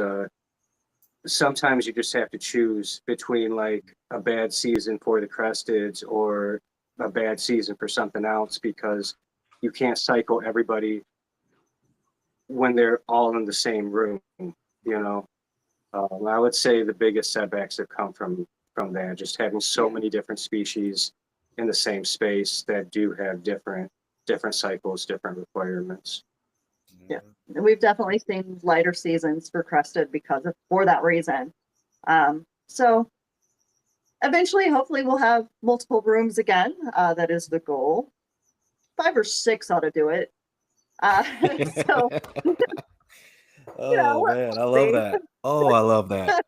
sometimes you just have to choose between like a bad season for the cresteds or a bad season for something else because you can't cycle everybody when they're all in the same room, you know. I would say the biggest setbacks have come from that, just having so many different species in the same space that do have different cycles, different requirements. Yeah, and we've definitely seen lighter seasons for crested for that reason. So eventually, hopefully, we'll have multiple rooms again. That is the goal. 5 or 6 ought to do it. So, oh man, I love that. Oh, I love that.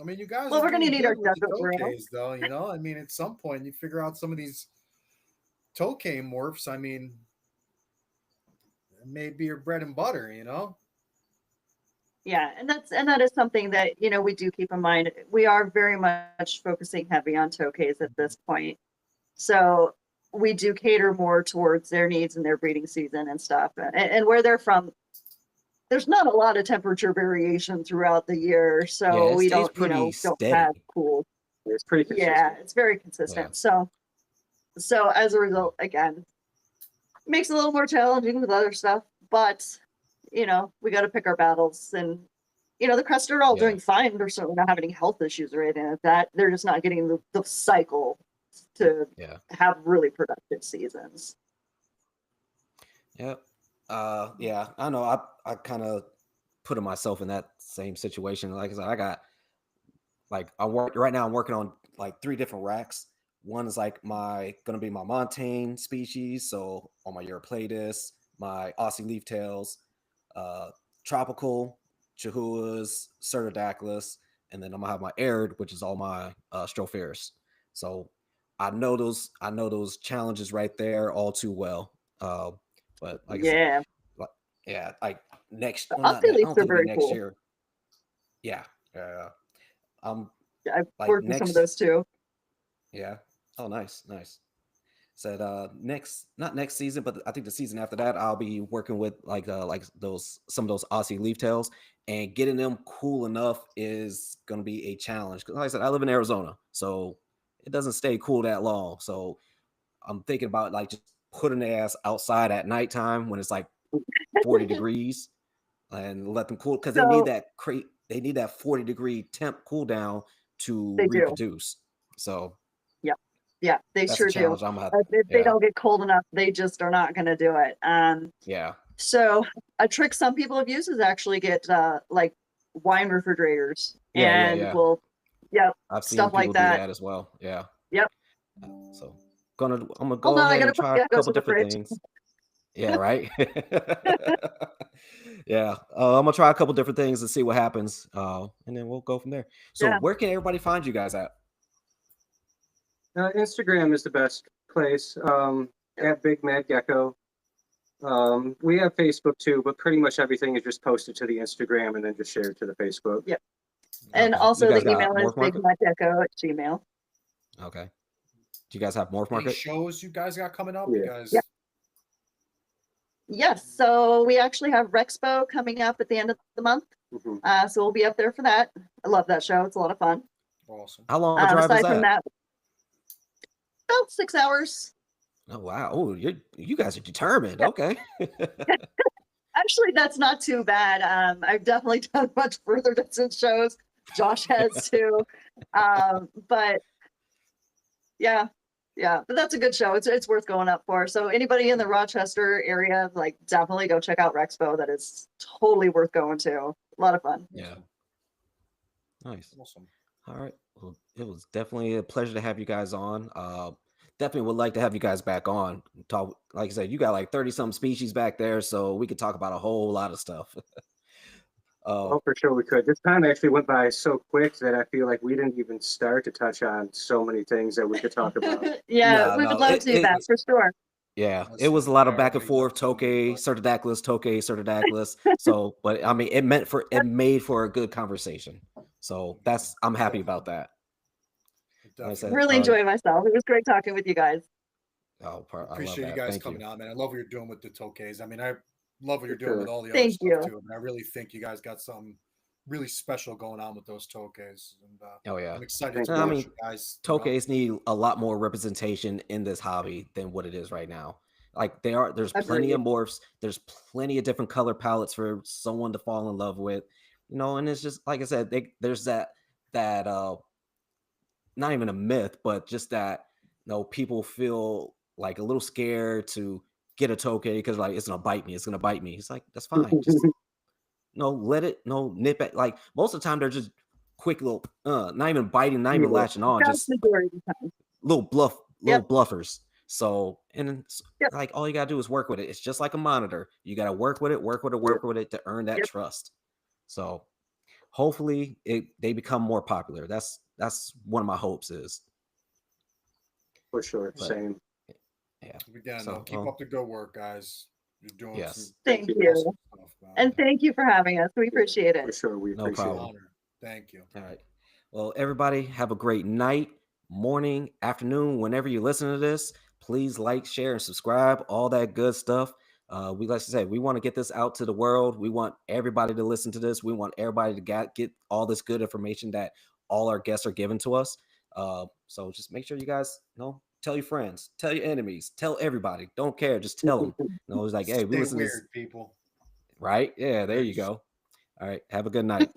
I mean, you guys well, are we're going to doing need our good with the desert room. Tokays, though. You know, I mean, at some point, you figure out some of these Tokay morphs. I mean, it may be your bread and butter. You know. Yeah, and that is something that we do keep in mind. We are very much focusing heavy on Tokays at this point, so we do cater more towards their needs and their breeding season and stuff, and where they're from. There's not a lot of temperature variation throughout the year, so we don't don't steady. have cool. It's pretty consistent. Yeah, it's very consistent. Yeah. So as a result, again, it makes it a little more challenging with other stuff, but we got to pick our battles. And the crested are all doing fine. They're certainly not having any health issues or anything like that. They're just not getting the cycle to have really productive seasons. Yep. Yeah, I know. I kind of put myself in that same situation. Like I said, I got I'm working on like 3 different racks. One is like gonna be my montane species, so on my Europlatus, my Aussie leaftails, tropical chihuahuas, cyrtodactylus, and then I'm gonna have my arid, which is all my stropharis. So I know those challenges right there all too well. But like I said, like next, well, not next, I don't think it'll be next year. Yeah. I've worked with some of those too. Yeah. Oh, nice. Said not next season, but I think the season after that, I'll be working with some of those Aussie leaftails, and getting them cool enough is gonna be a challenge. Because like I said, I live in Arizona, so it doesn't stay cool that long. So I'm thinking about just putting their ass outside at nighttime when it's like 40 degrees and let them cool, because they need that 40-degree temp cool down to reproduce. So yeah, they sure do. If they don't get cold enough, they just are not going to do it. So a trick some people have used is actually get like wine refrigerators and I've seen stuff people like that. do that as well. Yeah. Yep. So I'm gonna go ahead and try a couple different things. Yeah, right. Yeah, I'm gonna try a couple different things and see what happens, and then we'll go from there. So where can everybody find you guys at? Instagram is the best place. at Big Mad Gecko. We have Facebook too, but pretty much everything is just posted to the Instagram and then just shared to the Facebook. Yep. And Okay. also You guys the email got is Morph Market? bigmadgecko@gmail. Okay. Do you guys have Morph Any Market? shows you guys got coming up? Yeah. You guys. Yeah. Yes, so we actually have Rexpo coming up at the end of the month. Mhm. So we'll be up there for that. I love that show. It's a lot of fun. Awesome. How long a drive is Aside from that? that, about 6 hours. Oh wow! Oh, you guys are determined. Okay. Actually, that's not too bad. I've definitely done much further distance shows. Josh has too. But yeah, but that's a good show. It's worth going up for. So anybody in the Rochester area, like definitely go check out Rexpo. That is totally worth going to. A lot of fun. Yeah. Nice. Awesome. All right. Well, it was definitely a pleasure to have you guys on. Definitely would like to have you guys back on. Talk, like I said, you got like 30 some species back there, so we could talk about a whole lot of stuff. Oh, for sure we could. This time actually went by so quick that I feel like we didn't even start to touch on so many things that we could talk about. Yeah, No, we would love to do that for sure. Yeah, Let's it was a lot of back and everybody forth. got something, Tokay, but- cyrtodactylus. So, but I mean, it made for a good conversation. So I'm happy about that. Like I said, Really enjoying myself. It was great talking with you guys. I love Appreciate you that. guys Thank coming you. out, man. I love what you're doing with the Tokays. I mean, I love what you're For doing sure. with all the other Thank stuff you. too. I really think you guys got something really special going on with those Tokays. And Oh yeah, I'm excited Thank to you. watch I mean, you guys. Tokays need a lot more representation in this hobby than what it is right now. Like there's plenty of Agreed. morphs, there's plenty of different color palettes for someone to fall in love with, and it's just like I said, there's that not even a myth, but just that people feel like a little scared to get a Tokay because like it's gonna bite me, it's gonna bite me. It's like that's fine, just let it nip it. Like most of the time they're just quick little not even biting, not even Yeah. latching on, Vast just majority of the time. little Yep. bluffers. So Yep. like all you gotta do is work with it. It's just like a monitor. You gotta work with it to earn that Yep. trust. So hopefully they become more popular. That's one of my hopes is. For sure. But, Same. yeah. Again, So, keep up the good work, guys. You're doing Yes. some Thank you. you. awesome stuff, man. And thank you for having us. We appreciate For it. sure. We No appreciate problem. it. Honor. Thank you. All right. Well, everybody have a great night, morning, afternoon, whenever you listen to this. Please like, share, and subscribe. All that good stuff. We like to say we want to get this out to the world. We want everybody to listen to this. We want everybody to get all this good information that all our guests are giving to us. So just make sure you guys tell your friends, tell your enemies, tell everybody. Don't care, just tell them. It's like, hey, we Stay listen to this, weird, people. right? Yeah, there you go. All right, have a good night.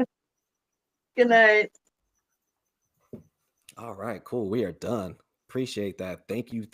Good night. All right, cool. We are done. Appreciate that. Thank you.